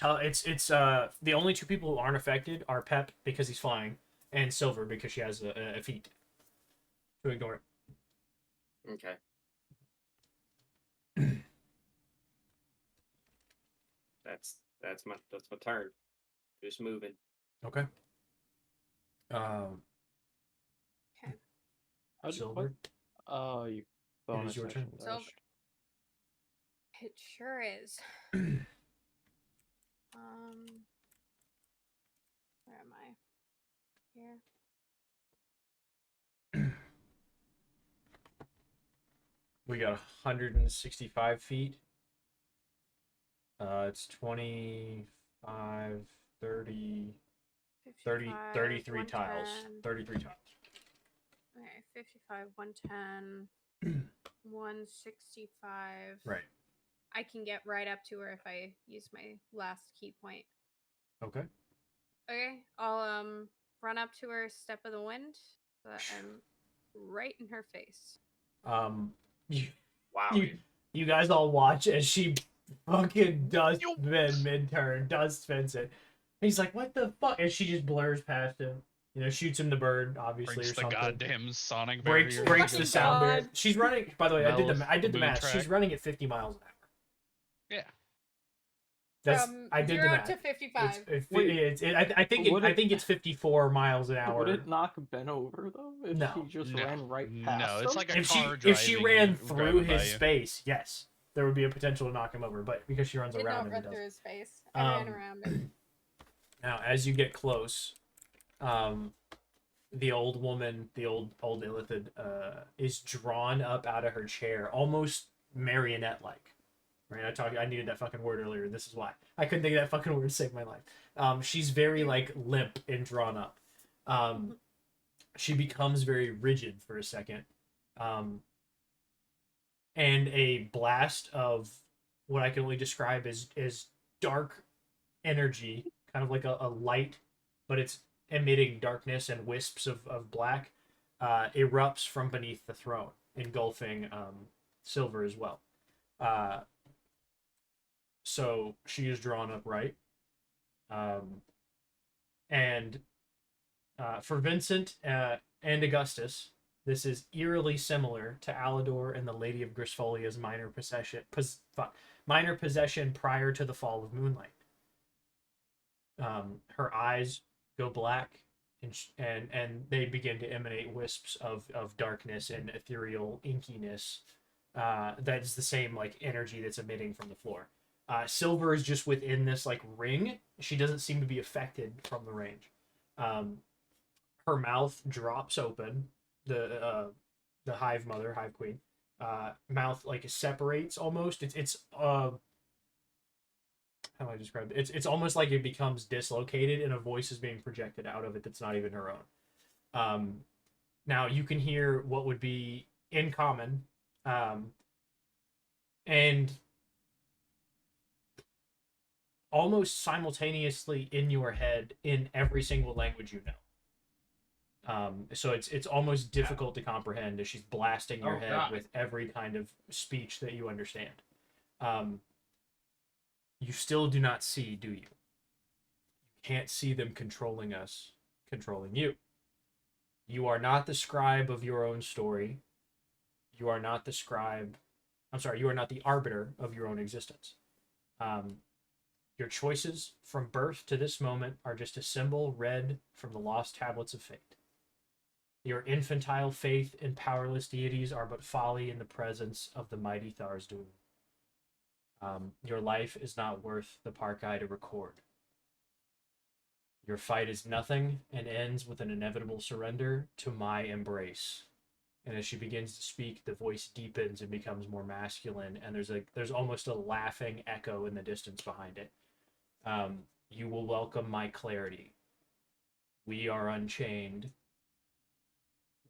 the only 2 people who aren't affected are Pep because he's flying and Silver because she has a feat to ignore it. Okay. That's my turn. Just moving. Okay. How'd you- Silver, Oh, you It is bonus your action turn. Silver. dashed. It sure is. Where am I? Here. we got 165 feet. It's 25, 30, 55, 33 tiles. 110. 33 tiles. Okay, 55, 110, 165. Right. I can get right up to her if I use my last key point. Okay. Okay, I'll run up to her, step of the wind, so that I'm right in her face. You, Wow. you guys all watch as she fucking does mid-turn, does Vincent. He's like, what the fuck? And she just blurs past him. You know, shoots him the bird, obviously, Breaks or the something. goddamn sonic breaks barrier. breaks the sound barrier. God. She's running. By the way, I did the Moon math. track. She's running at 50 miles an hour. Yeah. That's From I did the 0 math. to 55. I think it's 54 miles an hour. Would it knock Ben over though if No. she just No. ran right past No, it's him? like a if car she driving ran you- through driving by his you. space, yes, there would be a potential to knock him over. But because she runs Did around not him, run it through doesn't. his face. I ran around him. Now, as you get close, the old woman, the old Illithid, is drawn up out of her chair, almost marionette-like. Right? I needed that fucking word earlier. This is why I couldn't think of that fucking word to save my life. She's very like limp and drawn up. She becomes very rigid for a second, and a blast of what I can only describe as dark energy, kind of like a light, but it's emitting darkness and wisps of black, erupts from beneath the throne, engulfing Silver as well. So she is drawn upright. And for Vincent and Augustus, this is eerily similar to Alador and the Lady of Grisfolia's minor possession prior to the fall of Moonlight. Her eyes go black, and they begin to emanate wisps of darkness and ethereal inkiness. That's the same like energy that's emitting from the floor. Silver is just within this like ring. She doesn't seem to be affected from the range. her mouth drops open. The hive mother, hive queen, mouth like separates almost. It's how do I describe it? It's almost like it becomes dislocated and a voice is being projected out of it that's not even her own. Now you can hear what would be in common, and almost simultaneously in your head in every single language you know. So it's almost difficult to comprehend as she's blasting your head with every kind of speech that you understand. You still do not see, do you? You can't see them controlling us, controlling you. You are not the scribe of your own story. You are not the scribe. I'm sorry, you are not the arbiter of your own existence. Your choices from birth to this moment are just a symbol read from the lost tablets of fate. Your infantile faith in powerless deities are but folly in the presence of the mighty Thar's doom. Your life is not worth the Parkai to record. Your fight is nothing and ends with an inevitable surrender to my embrace. And as she begins to speak, the voice deepens and becomes more masculine, and there's almost a laughing echo in the distance behind it. You will welcome my clarity. We are unchained.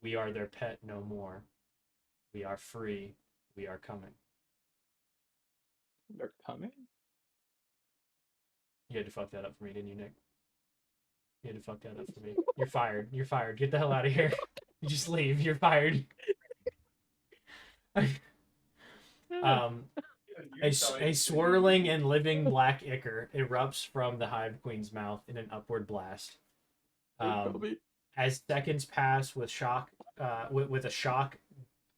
We are their pet no more. We are free. We are coming. They're coming? You had to fuck that up for me, didn't you, Nick? You had to fuck that up for me. You're fired. You're fired. Get the hell out of here. You just leave. You're fired. A swirling and living black ichor erupts from the hive queen's mouth in an upward blast. As seconds pass with shock, with a shock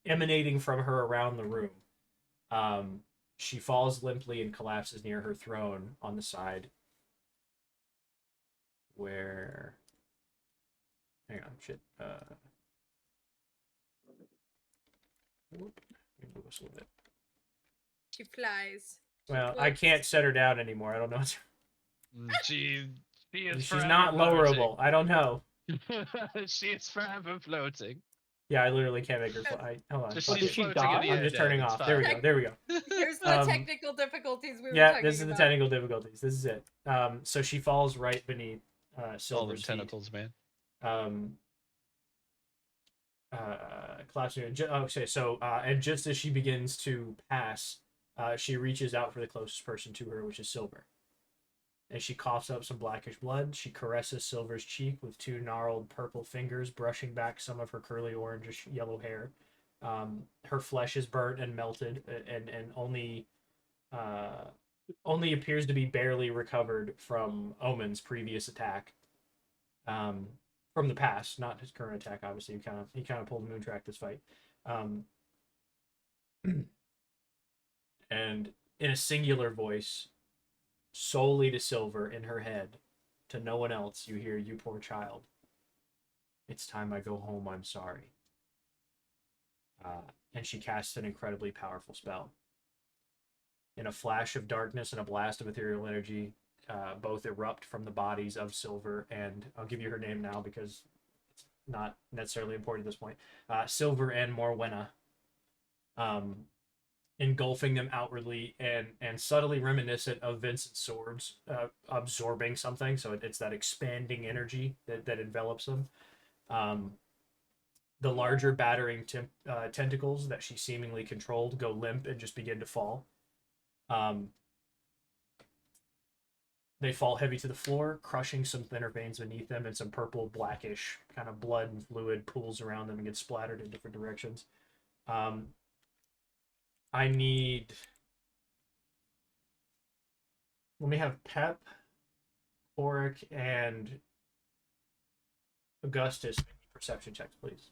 emanating from her around the room, she falls limply and collapses near her throne on the side where... Hang on, shit. Whoop. Let me whistle a bit. She flies. Well, I can't set her down anymore. I don't know. She is She's not lowerable. I don't know. She is forever floating. Yeah, I literally can't make her fly. Hold on. Just fuck did it. she floating die? in the I'm air, just turning Dad, it's off. There we fine. go. There we go. Here's the Um, technical difficulties we were Yeah, talking this is the about. technical difficulties. This is it. So she falls right beneath All them Silver's feet. tentacles, man. Collapsing. Okay, so and just as she begins to pass, she reaches out for the closest person to her, which is Silver. As she coughs up some blackish blood, she caresses Silver's cheek with two gnarled purple fingers, brushing back some of her curly orangish yellow hair. Her flesh is burnt and melted, and only appears to be barely recovered from Omen's previous attack. From the past, not his current attack. Obviously, he kind of pulled Moontrack this fight. And in a singular voice, solely to Silver in her head, to no one else, you hear, "You poor child. It's time I go home. I'm sorry." And she casts an incredibly powerful spell. In a flash of darkness and a blast of ethereal energy, both erupt from the bodies of Silver and, I'll give you her name now because it's not necessarily important at this point, Silver and Morwenna, engulfing them outwardly and subtly reminiscent of Vincent's swords absorbing something. So it's that expanding energy that envelops them. The larger battering tentacles that she seemingly controlled go limp and just begin to fall. They fall heavy to the floor, crushing some thinner veins beneath them, and some purple, blackish kind of blood and fluid pools around them and gets splattered in different directions. I need... Let me have Pep, Auric, and Augustus make perception checks, please.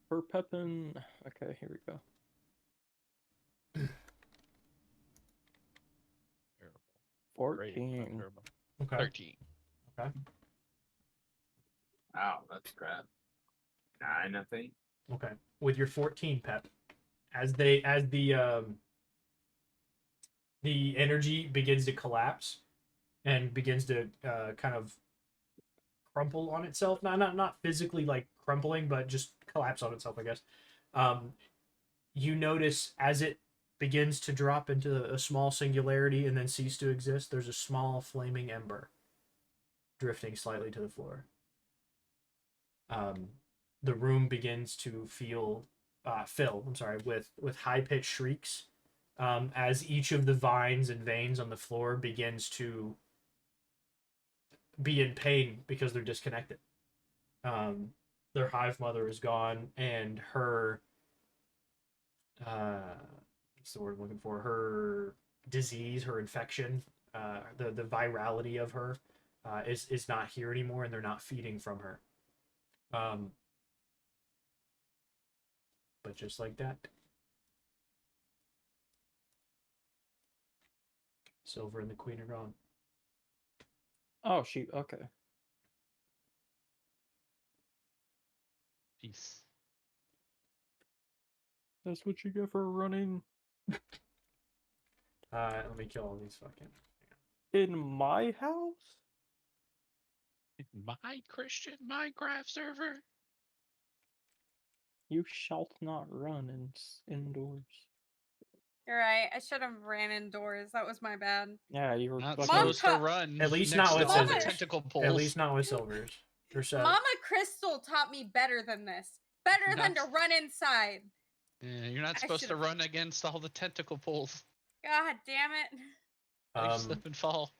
For Pepin. Okay, here we go. Terrible. Great, not 14. terrible. Okay. 13. Okay. Wow, that's crap. 9, I think. Okay. With your 14, Pep, as the energy begins to collapse and begins to kind of crumple on itself. Not physically like crumpling, but just collapse on itself, I guess. You notice as it begins to drop into a small singularity and then cease to exist, there's a small flaming ember drifting slightly to the floor. The room begins to fill with high-pitched shrieks as each of the vines and veins on the floor begins to be in pain because they're disconnected. Their hive mother is gone, and her what's the word I'm looking for? Her disease, her infection, the virality of her is not here anymore, and they're not feeding from her. But just like that, Silver and the Queen are gone. Oh shoot. Okay. Peace. That's what you get for running Let me kill all these fucking. in my house. My Christian Minecraft server. You shalt not run indoors. You're right. I should have ran indoors. That was my bad. Yeah, you were Not fucking. supposed to Mom run. At least next not to with all the scissors. tentacle poles. At least not with Silvers. Or so. Mama Crystal taught me better than this. Better than to Not- run inside. Yeah, you're not I supposed to should've- run against all the tentacle poles. God damn it. You slip and fall.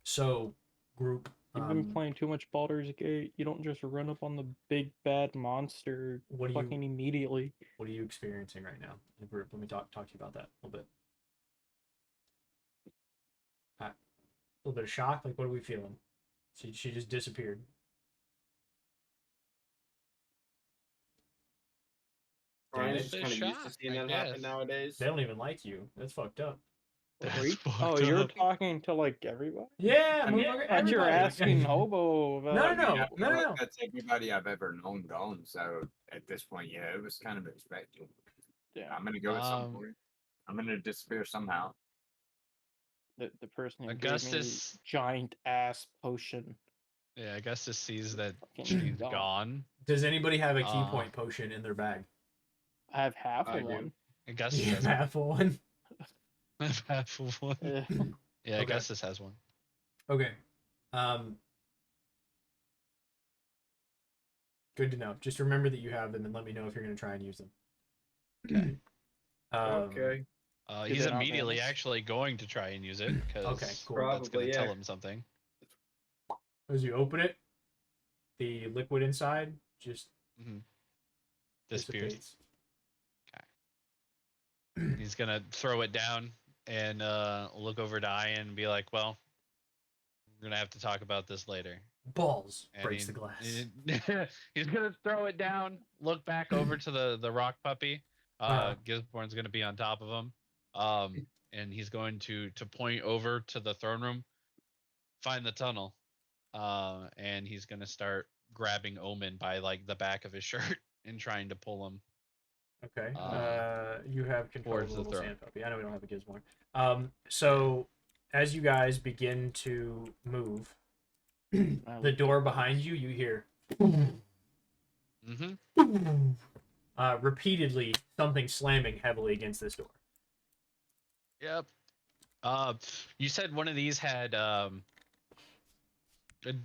So, group. You've been playing too much Baldur's Gate. You don't just run up on the big bad monster What do fucking you? immediately. What are you experiencing right now in the group? Let me talk to you about that a little bit. A little bit of shock. Like, what are we feeling? She just disappeared. Brian's It's just a kind of used to shock, seeing I that happen guess. nowadays. They don't even like you. That's fucked up. That's fucked Oh, you're up. talking to like everybody? Yeah, I mean, motherfucker, I thought you were everybody. asking Hobo about. No, I mean, I no, feel like no. that's everybody I've ever known gone. So at this point, yeah, it was kind of expected. Yeah, I'm gonna go at some point. I'm gonna disappear somehow. the person who Augustus- gave me giant ass potion. Yeah, Augustus sees that Fucking she's gone. gone. Does anybody have a key point potion in their bag? I have half I of do. one. Augustus You has have one. half of one. Yeah. Yeah, Okay. Augustus has one. Okay. Good to know. Just remember that you have them, and let me know if you're going to try and use them. Okay. Okay. Do He's they not immediately vanish? actually going to try and use it because Okay, cool. that's going Probably, to tell yeah. him something. As you open it, the liquid inside just Disappears. dissipates. He's gonna throw it down and look over to Ian and be like, "Well, we're gonna have to talk about this later." Balls And breaks the glass. He's gonna throw it down, look back over to the rock puppy. Gisborne's gonna be on top of him, and he's going to point over to the throne room, find the tunnel, and he's gonna start grabbing Omen by like the back of his shirt and trying to pull him. Okay. You have control of towards the the little throne. sand puppy. I know we don't have a gizmo. So as you guys begin to move, the door behind you, you hear repeatedly something slamming heavily against this door. Yep. You said one of these had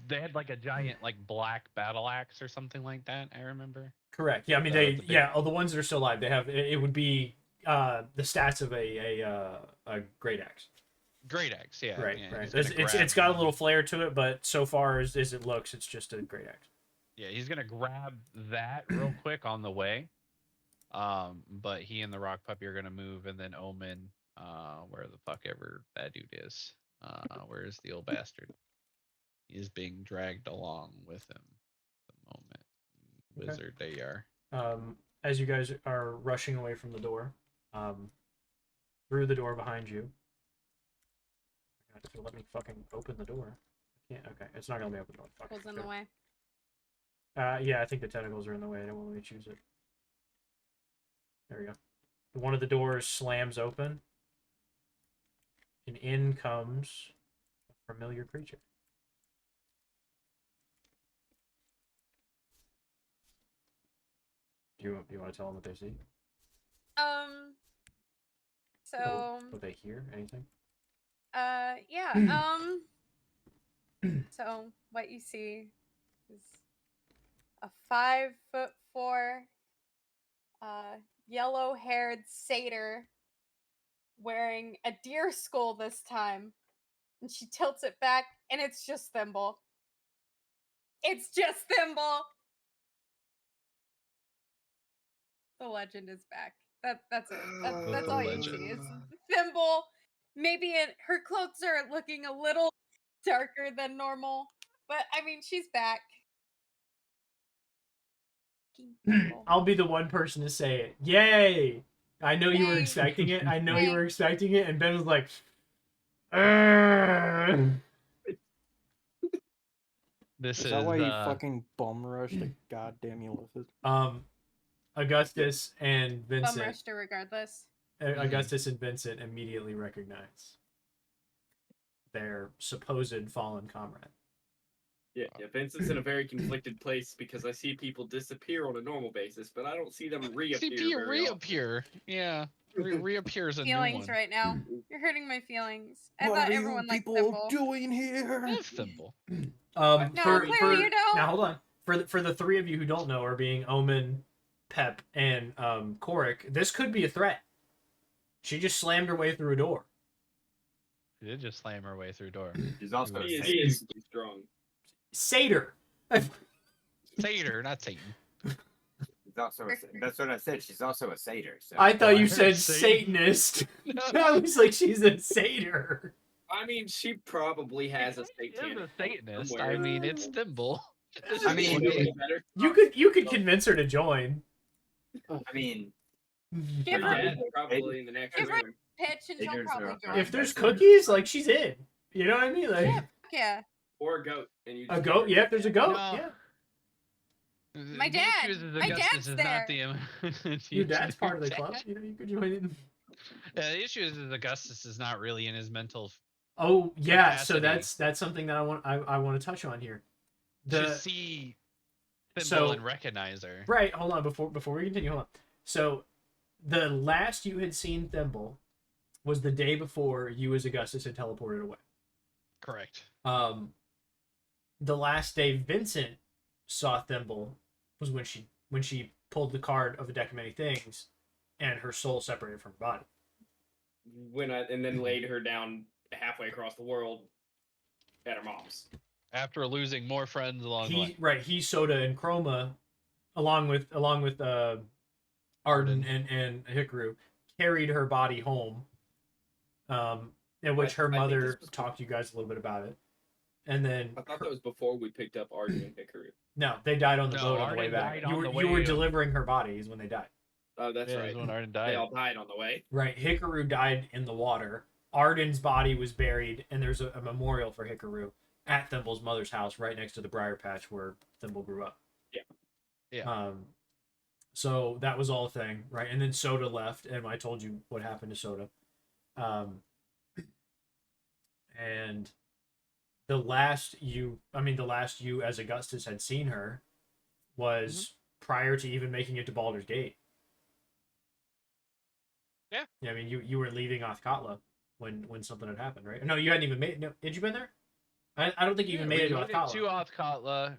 they had like a giant like black battle axe or something like that. I remember. Correct. Yeah, I mean The big- all the ones that are still alive, they have it would be the stats of a great axe. Great axe, yeah. Right, yeah, right. he's gonna It's got a grab- little flair to it, but so far as it looks, it's just a great axe. Yeah, he's gonna grab that real quick on the way. But he and the rock puppy are gonna move, and then Omen, where the fuck ever that dude is, where is the old bastard? He is being dragged along with him. At the moment, Okay. wizard they are. As you guys are rushing away from the door, through the door behind you. It's gonna let me fucking open the door. I can't. Okay, it's not gonna let me open the door. Fuck. Pulls in the way. Yeah, I think the tentacles are in the way. It won't let me choose it. There we go. One of the doors slams open, and in comes a familiar creature. You want to tell them what they see? So What they hear? Anything? yeah. So what you see is a 5'4" yellow-haired satyr wearing a deer skull this time, and she tilts it back, and it's just Thimble. It's just Thimble. The legend is back. That's it. That's all you see. It's Thimble. Maybe her clothes are looking a little darker than normal, but I mean, she's back. I'll be the one person to say it. Yay! I know you were Yay. expecting it. I know Yay. you were expecting it, and Ben was like, "Arrgh." This Is is that why you fucking bum rushed the goddamn Ulysses? Augustus and Bum Vincent. rushed her regardless. Augustus and Vincent immediately recognize their supposed fallen comrade. Yeah, Vincent's in a very conflicted place because I see people disappear on a normal basis, but I don't see them reappear. very often. reappear. Yeah, reappears a new Feelings one. right now. You're hurting my feelings. I What thought are everyone you liked people Thimble. doing here? I have Thimble. No, clearly you don't. Now hold on. For the three of you who don't know, are being Omen, Pep, and Korik, this could be a threat. She just slammed her way through a door. She did just slam her way through a door. She's also a He is satyr. stupidly strong. Satyr. Satyr, not Satan. She's also that's what I said. She's also a satyr. So. I thought you I said heard Satan. Satanist. I was like, she's a satyr. I mean, she probably has a She's satanic. a Satanist. somewhere. I mean, it's Thimble. I mean, better. You could convince her to join. I mean, Give Her her dad's probably in the next Give her- room. pitch and she'll Figures probably are- join. If there's That's it. cookies, like she's in. You know what I mean? Like Yeah. Or a goat. And you a just goat. Yep, there's a goat. No. Yeah. My The dad. issue is My Augustus dad's is there. not the Your dad's part of the Dad- club. You know, you could join in. Yeah, the issue is Augustus is not really in his mental. Oh yeah, so Capacity. that's something that I want to touch on here. To see Thimble so- and recognize her. Right, hold on before we continue. Hold on. So the last you had seen Thimble was the day before you as Augustus had teleported away. Correct. The last day Vincent saw Thimble was when she pulled the card of a deck of many things, and her soul separated from her body. And then laid her down halfway across the world at her mom's. After losing more friends along the way. He, Soda, and Chroma, along with Arden and Hikaru, carried her body home. In which her I think mother this was- talked to you guys a little bit about it, and then I thought that was before we picked up Arden and Hikaru. no, they died on the No, boat on the way Arden back. died on the You were way. delivering her body is when they died. Oh, that's Yeah, right. is when Arden They died. all died on the way. Right, Hikaru died in the water. Arden's body was buried, and there's a memorial for Hikaru at Thimble's mother's house, right next to the briar patch where Thimble grew up. Yeah. So that was all a thing, right? And then Soda left, and I told you what happened to Soda. And the last you as Augustus had seen her was prior to even making it to Baldur's Gate. Yeah. I mean, you were leaving Othkatla when something had happened, right? No, you hadn't even made. No, did you been there? I don't think you even made it to Othkatla. To Othkatla.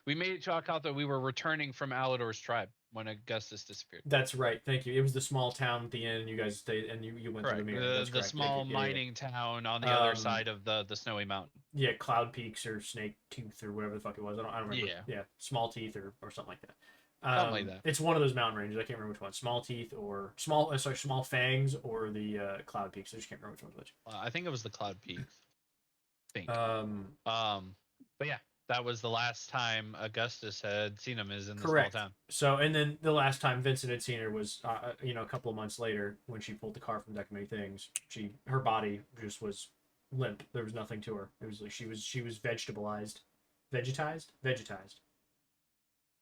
We made it to Othkatla. We were returning from Alador's tribe when Augustus disappeared. That's right. Thank you. It was the small town at the end. You guys stayed, and you went Correct. through the mirror. That's The correct. Thank small you. Yeah, yeah. mining town on the other side of the snowy mountain. Yeah, Cloud Peaks or Snake Tooth or whatever the fuck it was. I don't remember. Yeah. Small Teeth or something like that. Something like that. It's one of those mountain ranges. I can't remember which one. Small Teeth or Small Fangs or the Cloud Peaks. I just can't remember which one's which. I think it was the Cloud Peaks. I think. But yeah, that was the last time Augustus had seen him is in the Correct. small town. So, and then the last time Vincent had seen her was, a couple of months later when she pulled the car from Deck of Many Things. Her body just was limp. There was nothing to her. It was like she was vegetized.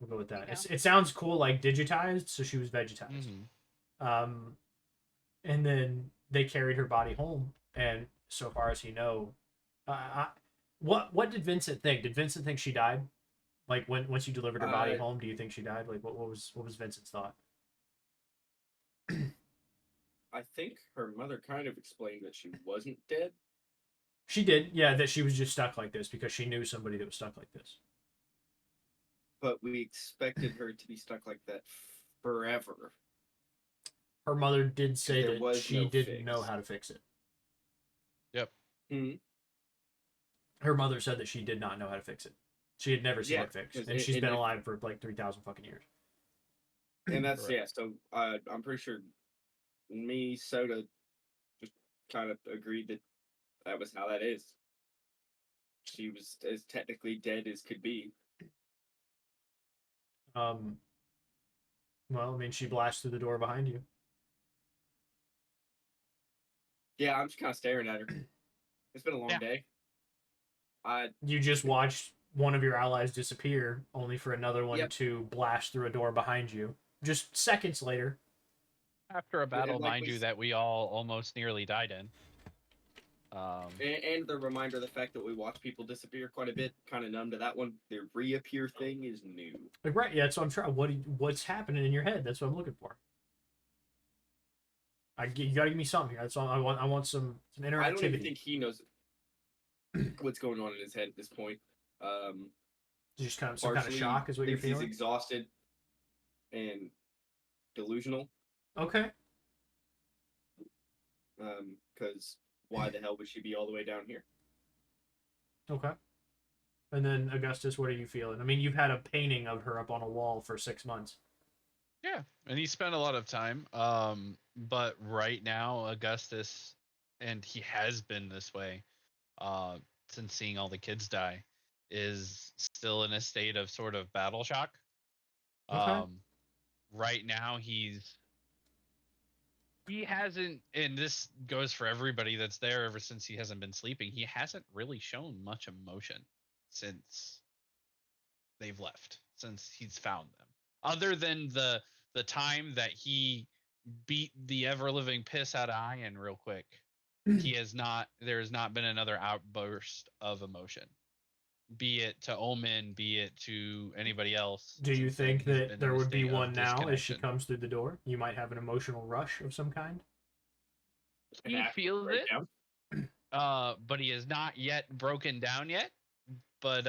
We'll go with that. It sounds cool, like digitized. So she was vegetized. Mm-hmm. And then they carried her body home, and so far as he know, what did Vincent think? Did Vincent think she died? Like once you delivered her body home, do you think she died? Like what was Vincent's thought? I think her mother kind of explained that she wasn't dead. She did, yeah, that she was just stuck like this because she knew somebody that was stuck like this. But we expected her to be stuck like that forever. Her mother did say there that was she no didn't know fix. how to fix it. Yep. Hmm. Her mother said that she did not know how to fix it. She had never seen Yeah, it fixed, 'cause and she's and been if- alive for like 3,000 fucking years. And that's Correct. yeah. So I'm pretty sure me, Soda, just kind of agreed that that was how that is. She was as technically dead as could be. Well, I mean, she blasted through the door behind you. Yeah, I'm just kind of staring at her. It's been a long Yeah. day. You just watched one of your allies disappear, only for another one Yep. to blast through a door behind you. Just seconds later. After a battle, like mind we you, s- that we all almost nearly died in. And the reminder, the fact that we watch people disappear quite a bit, kind of numb to that one. The reappear thing is new. Like, right, yeah, that's what I'm trying. What's happening in your head? That's what I'm looking for. You gotta give me something here. That's all I want. I want some interactivity. I don't even think he knows what's going on in his head at this point. Just kind of some kind of Partially shock is what you're thinks he's feeling. exhausted and delusional. Okay. Because why the hell would she be all the way down here? Okay. And then Augustus, what are you feeling? I mean, you've had a painting of her up on a wall for 6 months. Yeah, and he spent a lot of time. But right now, Augustus, and he has been this way, since seeing all the kids die, is still in a state of sort of battle shock. Okay. Right now he hasn't, and this goes for everybody that's there ever since he hasn't been sleeping. He hasn't really shown much emotion since they've left, since he's found them, other than the time that he beat the ever living piss out of Ian real quick. He has not. There has not been another outburst of emotion, be it to Omen, be it to anybody else. Do you since then. think He's that been there in a would be state of one now as she disconnection. comes through the door? You might have an emotional rush of some kind. He An actual feels it, breakdown? but he has not yet broken down yet. But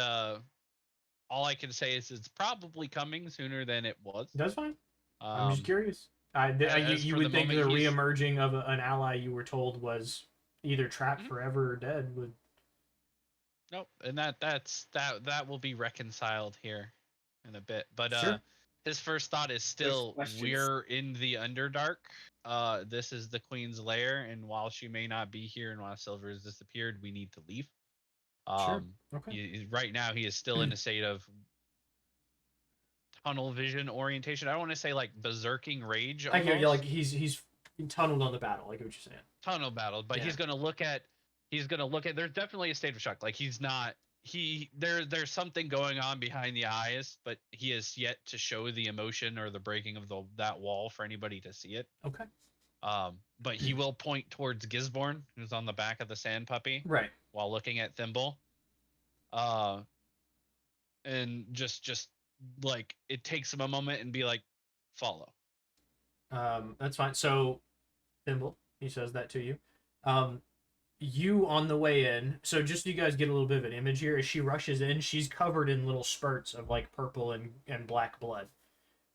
all I can say is it's probably coming sooner than it was. That's fine. I'm just curious. as You for would the think the moment, he's- reemerging of an ally you were told was either trapped Mhm. forever or dead would. Nope, and that will be reconciled here in a bit. But Sure. his first thought is still, questions. we're in the Underdark. This is the Queen's lair, and while she may not be here and while Silver has disappeared, we need to leave. Sure. Okay. Right now he is still in a state of tunnel vision orientation. I don't want to say like berserking rage. I hear you. almost. Like he's tunneled on the battle. Like what you're saying. Tunnel battle, but Yeah. he's gonna look at. There's definitely a state of shock. Like he's not. There's something going on behind the eyes, but he has yet to show the emotion or the breaking of that wall for anybody to see it. Okay. But he will point towards Gisborne, who's on the back of the sand puppy, Right. while looking at Thimble. And just like it takes him a moment and be like, follow. That's fine. So, Thimble, he says that to you. You on the way in. So just so you guys get a little bit of an image here, as she rushes in, she's covered in little spurts of like purple and black blood.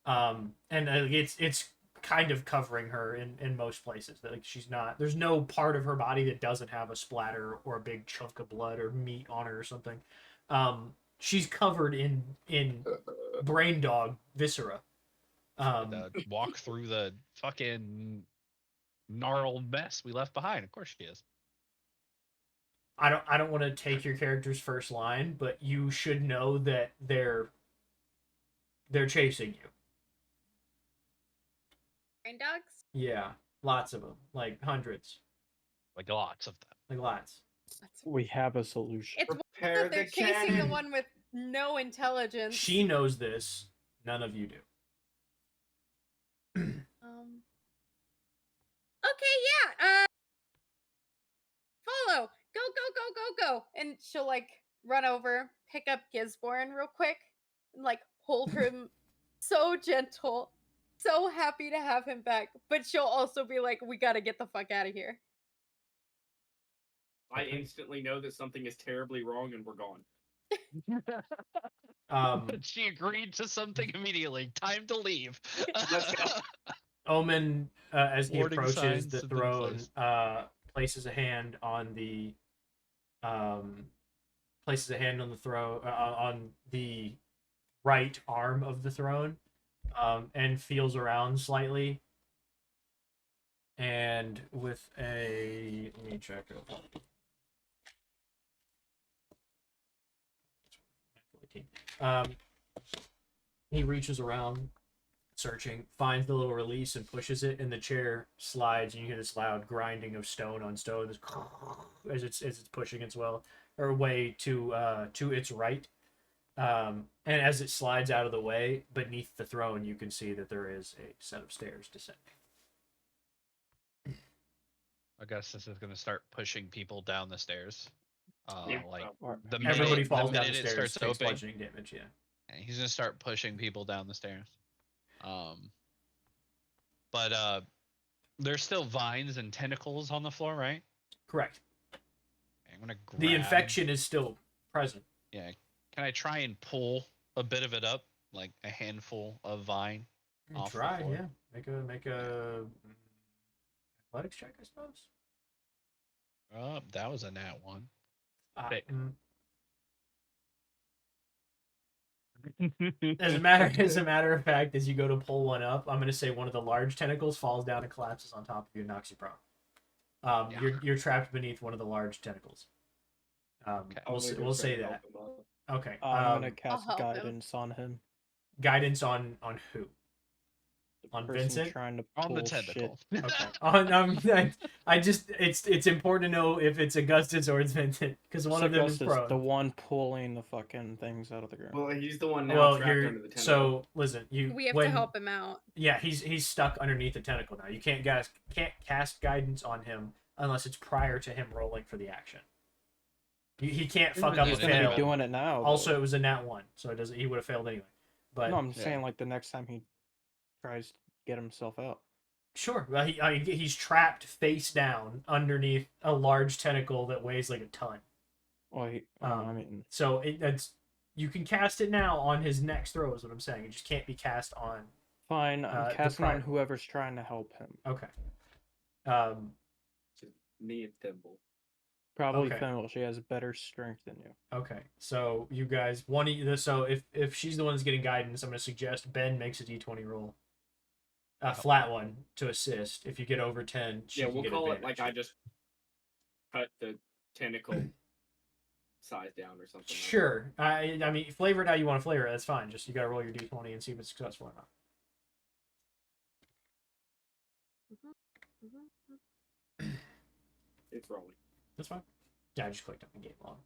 And it's kind of covering her in most places. Like she's not. There's no part of her body that doesn't have a splatter or a big chunk of blood or meat on her or something. She's covered in brain dog viscera. Walk through the fucking gnarled mess we left behind. Of course she is. I don't want to take your character's first line, but you should know that they're chasing you. Brain dogs? Yeah, lots of them, like hundreds, Like lots of them. like lots. We have a solution. It's one Prepare that they're the chasing the cannon. one with no intelligence. She knows this. None of you do. Okay, yeah. Follow. Go. And she'll like run over, pick up Gisborne real quick, and like hold him so gentle, so happy to have him back. But she'll also be like, "We gotta get the fuck out of here." I instantly know that something is terribly wrong and we're gone. She agreed to something immediately. Time to leave. Let's go. Omen, as he Warning approaches signs the have been throne, placed. places a hand on the throne, on the right arm of the throne, and feels around slightly. And with a, let me check it. He reaches around, searching, finds the little release and pushes it, and the chair slides, and you hear this loud grinding of stone on stone as it's pushing its way to its right. And as it slides out of the way, beneath the throne, you can see that there is a set of stairs descending. Augustus is going to start pushing people down the stairs. Yeah, Like Or- the minute, Everybody falls the down the minute it stairs, starts takes opening, bludgeoning damage. Yeah. and he's going to start pushing people down the stairs. But there's still vines and tentacles on the floor, right? Correct. I'm going to grab... The infection is still present. Yeah. Can I try and pull a bit of it up, like a handful of vine off the Try, floor? yeah. Make a athletics check, I suppose. That was a nat 1. As a matter of fact, as you go to pull one up, I'm going to say one of the large tentacles falls down and collapses on top of you and knocks you prone. Yeah. You're trapped beneath one of the large tentacles. Okay. We'll say that. Okay. I'm gonna cast help him. guidance on him. Guidance on who? The On person Vincent? trying to On the pull tentacle. shit. Okay. I just it's important to know if it's Augustus or it's Vincent because one of them is Augustus, prone. the one pulling the fucking things out of the ground. Well, he's the one now Well, trapped you're under the tentacle. so listen. We have to help him out. Yeah, he's stuck underneath the tentacle now. You can't cast guidance on him unless it's prior to him rolling for the action. He can't fuck up a He's gonna be fail. doing it now. Also, it was a nat 1, so it doesn't. He would have failed anyway. But no, I'm saying like the next time he tries to get himself out. sure. Well, he's trapped face down underneath a large tentacle that weighs like a ton. Well, I mean, So that's you can cast it now on his next throw. Is what I'm saying. It just can't be cast on. fine. I'm the casting on prior- whoever's trying to help him. Okay. Me and Thimble. Probably Okay. Thimble. She has better strength than you. Okay. So you guys, so if she's the one that's getting guidance, I'm going to suggest Ben makes a D20 roll. A flat one to assist. If you get over 10, she Yeah, can we'll get call it advantage. like I just cut the tentacle size down or something. Sure. I mean, flavor it how you want to flavor it. That's fine. Just you got to roll your D20 and see if it's successful or not. It's rolling. That's fine. Yeah, I just clicked on the game log.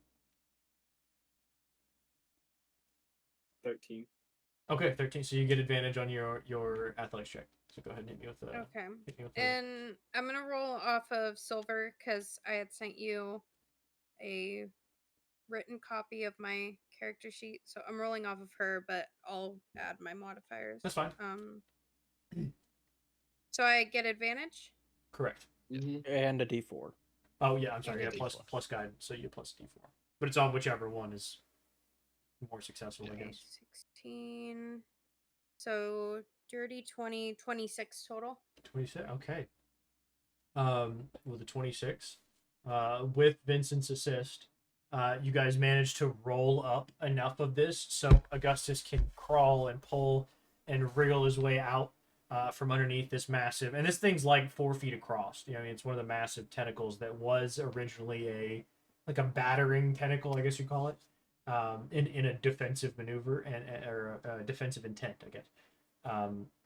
13. Okay, 13. So you get advantage on your athletics check. So go ahead and hit me with the. Okay. Hit me with the And I'm gonna roll off of silver because I had sent you a written copy of my character sheet. So I'm rolling off of her, but I'll add my modifiers. That's fine. So I get advantage. Correct. And a D4. Oh yeah, I'm sorry. And Yeah, a plus guide, so you get plus D4. But it's on whichever one is more successful, I Okay, guess. 16. So dirty 20, 26 total. 26. Okay. With a 26, with Vincent's assist, you guys managed to roll up enough of this so Augustus can crawl and pull and wriggle his way out from underneath this massive, and this thing's like 4 feet across. You know, I mean, it's one of the massive tentacles that was originally a battering tentacle, I guess you call it, in a defensive maneuver or a defensive intent, I guess.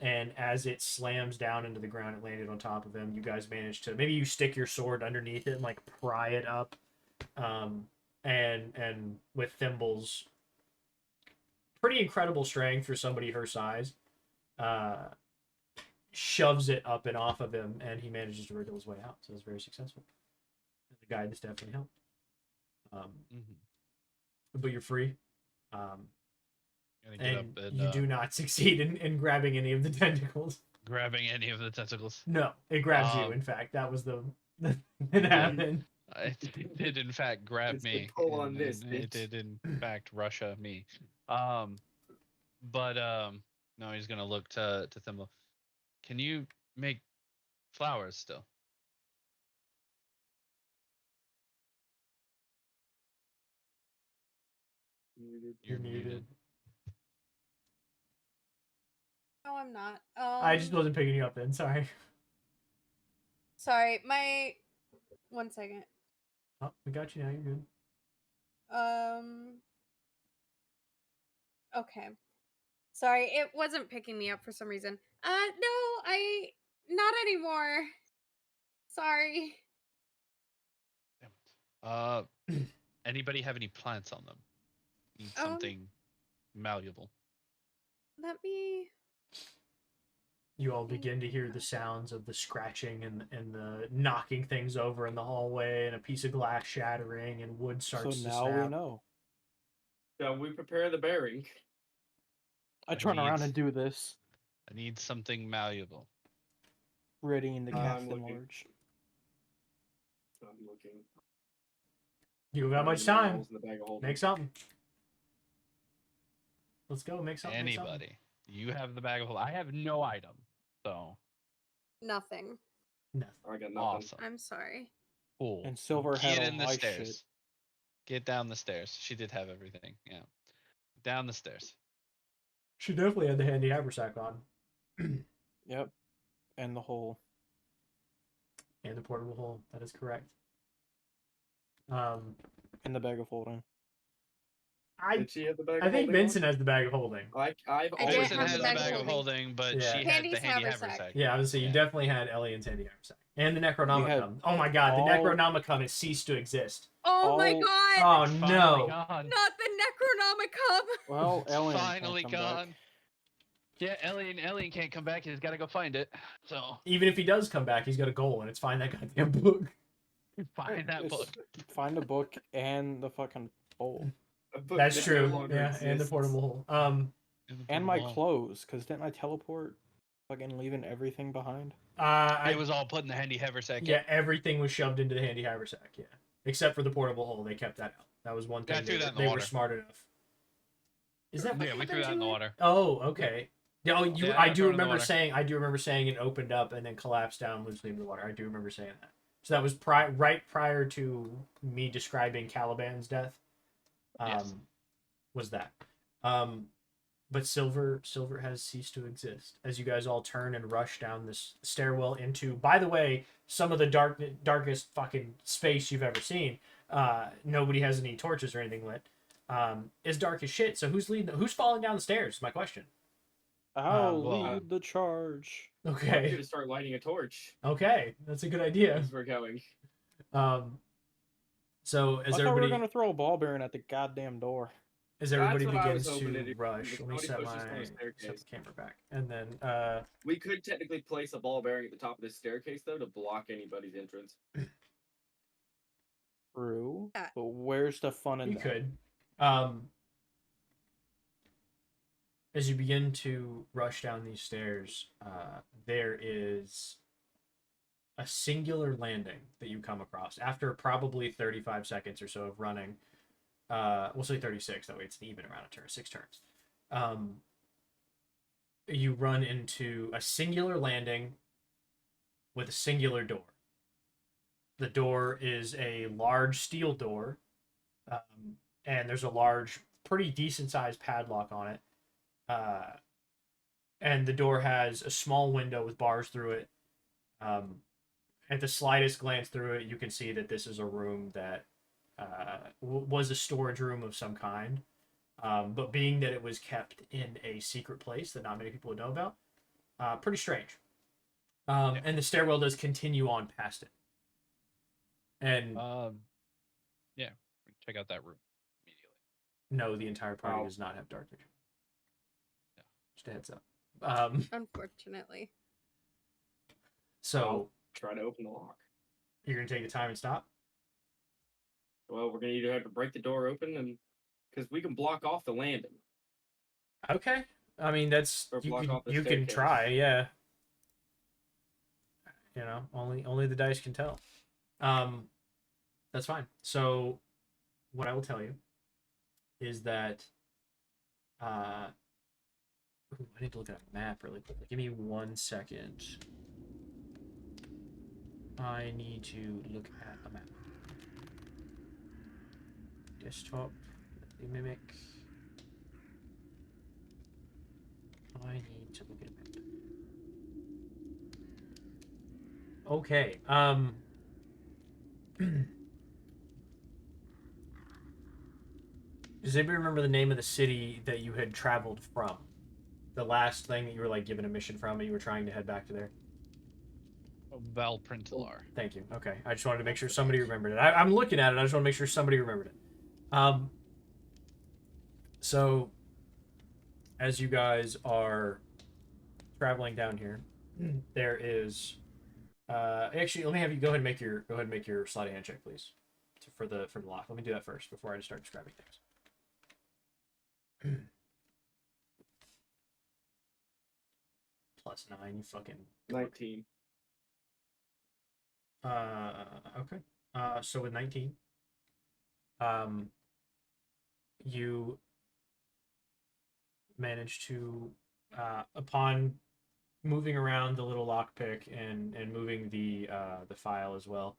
And as it slams down into the ground, it landed on top of him. You guys managed to, maybe you stick your sword underneath it and like pry it up, and with Thimble's pretty incredible strength for somebody her size, shoves it up and off of him, and he manages to wriggle his way out. So it's very successful. And the guidance definitely helped. But you're free. Gonna get up And and you do not succeed in grabbing any of the tentacles. grabbing any of the tentacles. No, it grabs you. In fact, that was the it happened. It did in fact grab It's the me. pull on and this, it bitch. did in fact Russia me. But no, he's gonna look to Thimble. Can you make flowers still? You're muted. No, I'm not. I just wasn't picking you up then. Sorry. Sorry, my 1 second. Oh, we got you now. You're good. Okay. Sorry, it wasn't picking me up for some reason. No, not anymore. Sorry. Damn it. Anybody have any plants on them? Need something malleable. Let me. You all begin to hear the sounds of the scratching and the knocking things over in the hallway, and a piece of glass shattering, and wood starts So to now snap. we know. Shall we prepare the bearing? I I turn around need- and do this, I need something malleable. readying the I'm cast looking. enlarge. I'm looking. You don't got much Finding time. holes in the bag of holding. Make something. Let's go. Make something. make something. Anybody. You have the bag of holding. I have no item. So Nothing. No. I got nothing. awesome. I'm sorry. Cool. And Silver Get had in the all my stairs. shit. Get down the stairs. She did have everything. Yeah. Down the stairs. She definitely had the handy haversack on. Yep. And the hole. And the portable hole. That is correct. In the bag of holding. Did she have the bag I of think holding Vincent has the bag of holding. I've I didn't always Vincent have has the the bag of bag of holding. holding, but Yeah. she had Handy's the handy haversack. haversack. Yeah, I was saying you Yeah. definitely had Elliot's handy haversack. And the Necronomicon. had Oh my god, the all- Necronomicon has ceased to exist. Oh my All- god! Oh Finally no. gone. Not the Necronomicon! Well, It's Ellen finally can't come back. gone. Yeah, Ellie can't come back. He's got to go find it. So Even if he does come back, he's got a goal, and it's find that goddamn book. find that It's- book. Find a book and the fucking hole. A book That's that true. no longer Yeah, and the exists. portable hole. And my clothes, because didn't I teleport? Fucking leaving everything behind? It was all put in the handy haversack. Yeah, everything was shoved into the handy haversack. Yeah, except for the portable hole. They kept that out. That was one Yeah, I thing threw that in the they were water. smart enough. Is that what Yeah, we threw happened that to in the it? water. Oh, okay. Yeah, oh, Yeah, I I do threw it in the remember water. saying. I do remember saying it opened up and then collapsed down loosely in the water. I do remember saying that. So that was right prior to me describing Caliban's death. Yes. Was that? But Silver has ceased to exist as you guys all turn and rush down this stairwell into, by the way, some of the darkest fucking space you've ever seen. Nobody has any torches or anything lit. It's dark as shit. So who's falling down the stairs? Is my question. I'll well, lead the charge. I'm Okay. gonna start lighting a torch Okay, that's a good idea. as we're going. So I as thought we were everybody gonna throw a ball bearing at the goddamn door. as everybody That's what I was begins hoping to to do. rush, let me Somebody set pushes us on a the staircase. camera back, and then We could technically place a ball bearing at the top of this staircase though to block anybody's entrance. True. Yeah. But where's the fun in you that? could. As you begin to rush down these stairs, there is a singular landing that you come across after probably 35 seconds or so of running. We'll say 36, that way it's an even amount of turns, 6 turns. You run into a singular landing with a singular door. The door is a large steel door, and there's a large, pretty decent-sized padlock on it. And the door has a small window with bars through it. At the slightest glance through it, you can see that this is a room that was a storage room of some kind. But being that it was kept in a secret place that not many people would know about, pretty strange. And the stairwell does continue on past it. And yeah, check out that room immediately. no, the entire party Wow. does not have dark vision. Yeah. Just a heads up. Unfortunately. So Try to open the lock. you're gonna take the time and stop. Well, we're gonna either have to break the door open and because we can block off the landing. Okay. I mean, that's Or block off the you can staircase. try, yeah. You know, only the dice can tell. That's fine. So, what I will tell you is that ooh, I need to look at a map really quickly. Give me 1 second. I need to look at a map. Desktop, LikelyAMimic. I need to look at a map. Okay. Does anybody remember the name of the city that you had traveled from? The last thing that you were like given a mission from, and you were trying to head back to there. Valprintalar. Thank you. Okay, I just wanted to make sure somebody remembered it. I'm looking at it. I just want to make sure somebody remembered it. So as you guys are traveling down here, there is. Actually, let me have you go ahead and make your sleight of hand check, please, for the lock. Let me do that first before I just start describing things. +9, you fucking 19. Okay. So with 19, you manage to, upon moving around the little lockpick and moving the file as well,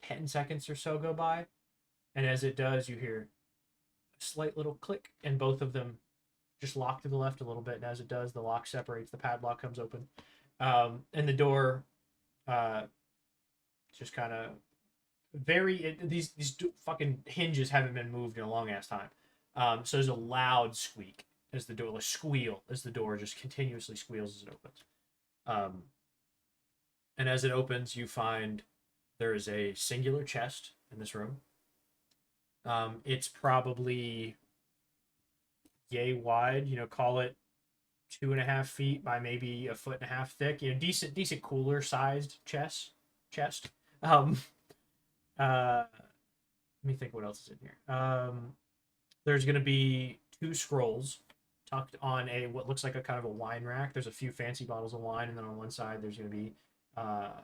10 seconds or so go by, and as it does, you hear a slight little click, and both of them just lock to the left a little bit, and as it does, the lock separates, the padlock comes open, and the door just kind of these fucking hinges haven't been moved in a long ass time. So there's a loud squeak as the door, a squeal as the door just continuously squeals as it opens. And as it opens, you find there is a singular chest in this room. It's probably yay wide, you know, call it 2.5 feet by maybe 1.5 feet thick. You know, decent cooler sized chest. Let me think what else is in here. There's gonna be 2 scrolls tucked on a what looks like a kind of a wine rack. There's a few fancy bottles of wine, and then on one side there's gonna be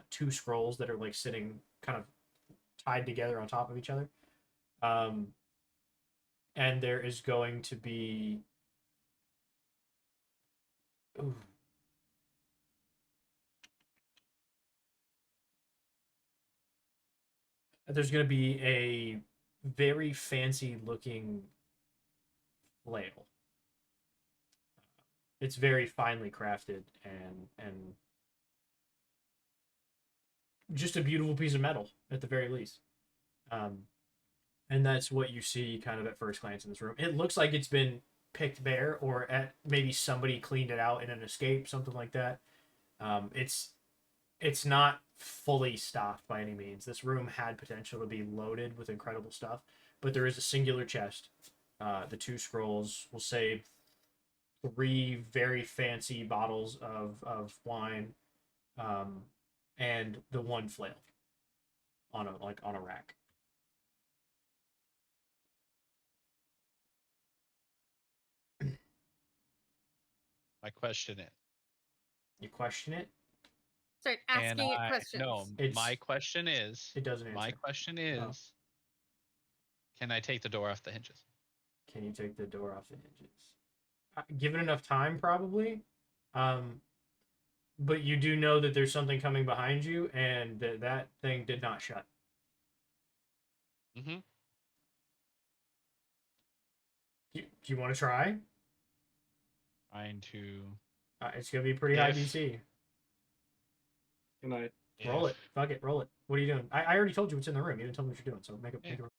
2 scrolls that are like sitting kind of tied together on top of each other. And there is going to be ooh. There's going to be a very fancy looking flail. It's very finely crafted and just a beautiful piece of metal at the very least. And that's what you see kind of at first glance in this room. It looks like it's been picked bare, or at maybe somebody cleaned it out in an escape, something like that. It's not fully stocked by any means. This room had potential to be loaded with incredible stuff, but there is a singular chest. The 2 scrolls, will say 3 very fancy bottles of wine, and the 1 flail on a rack. I question it. You question it? Start And asking it questions. no, my question is. It doesn't answer. My question is, can I take the door off the hinges? Can you take the door off the hinges? Given enough time, probably. But you do know that there's something coming behind you, and that thing did not shut. Mm-hmm. Do you want to try? Trying to. It's gonna be pretty high DC. Can I? Roll it. Fuck it. Roll it. What are you doing? I already told you what's in the room. You didn't tell me what you're doing. So make a roll.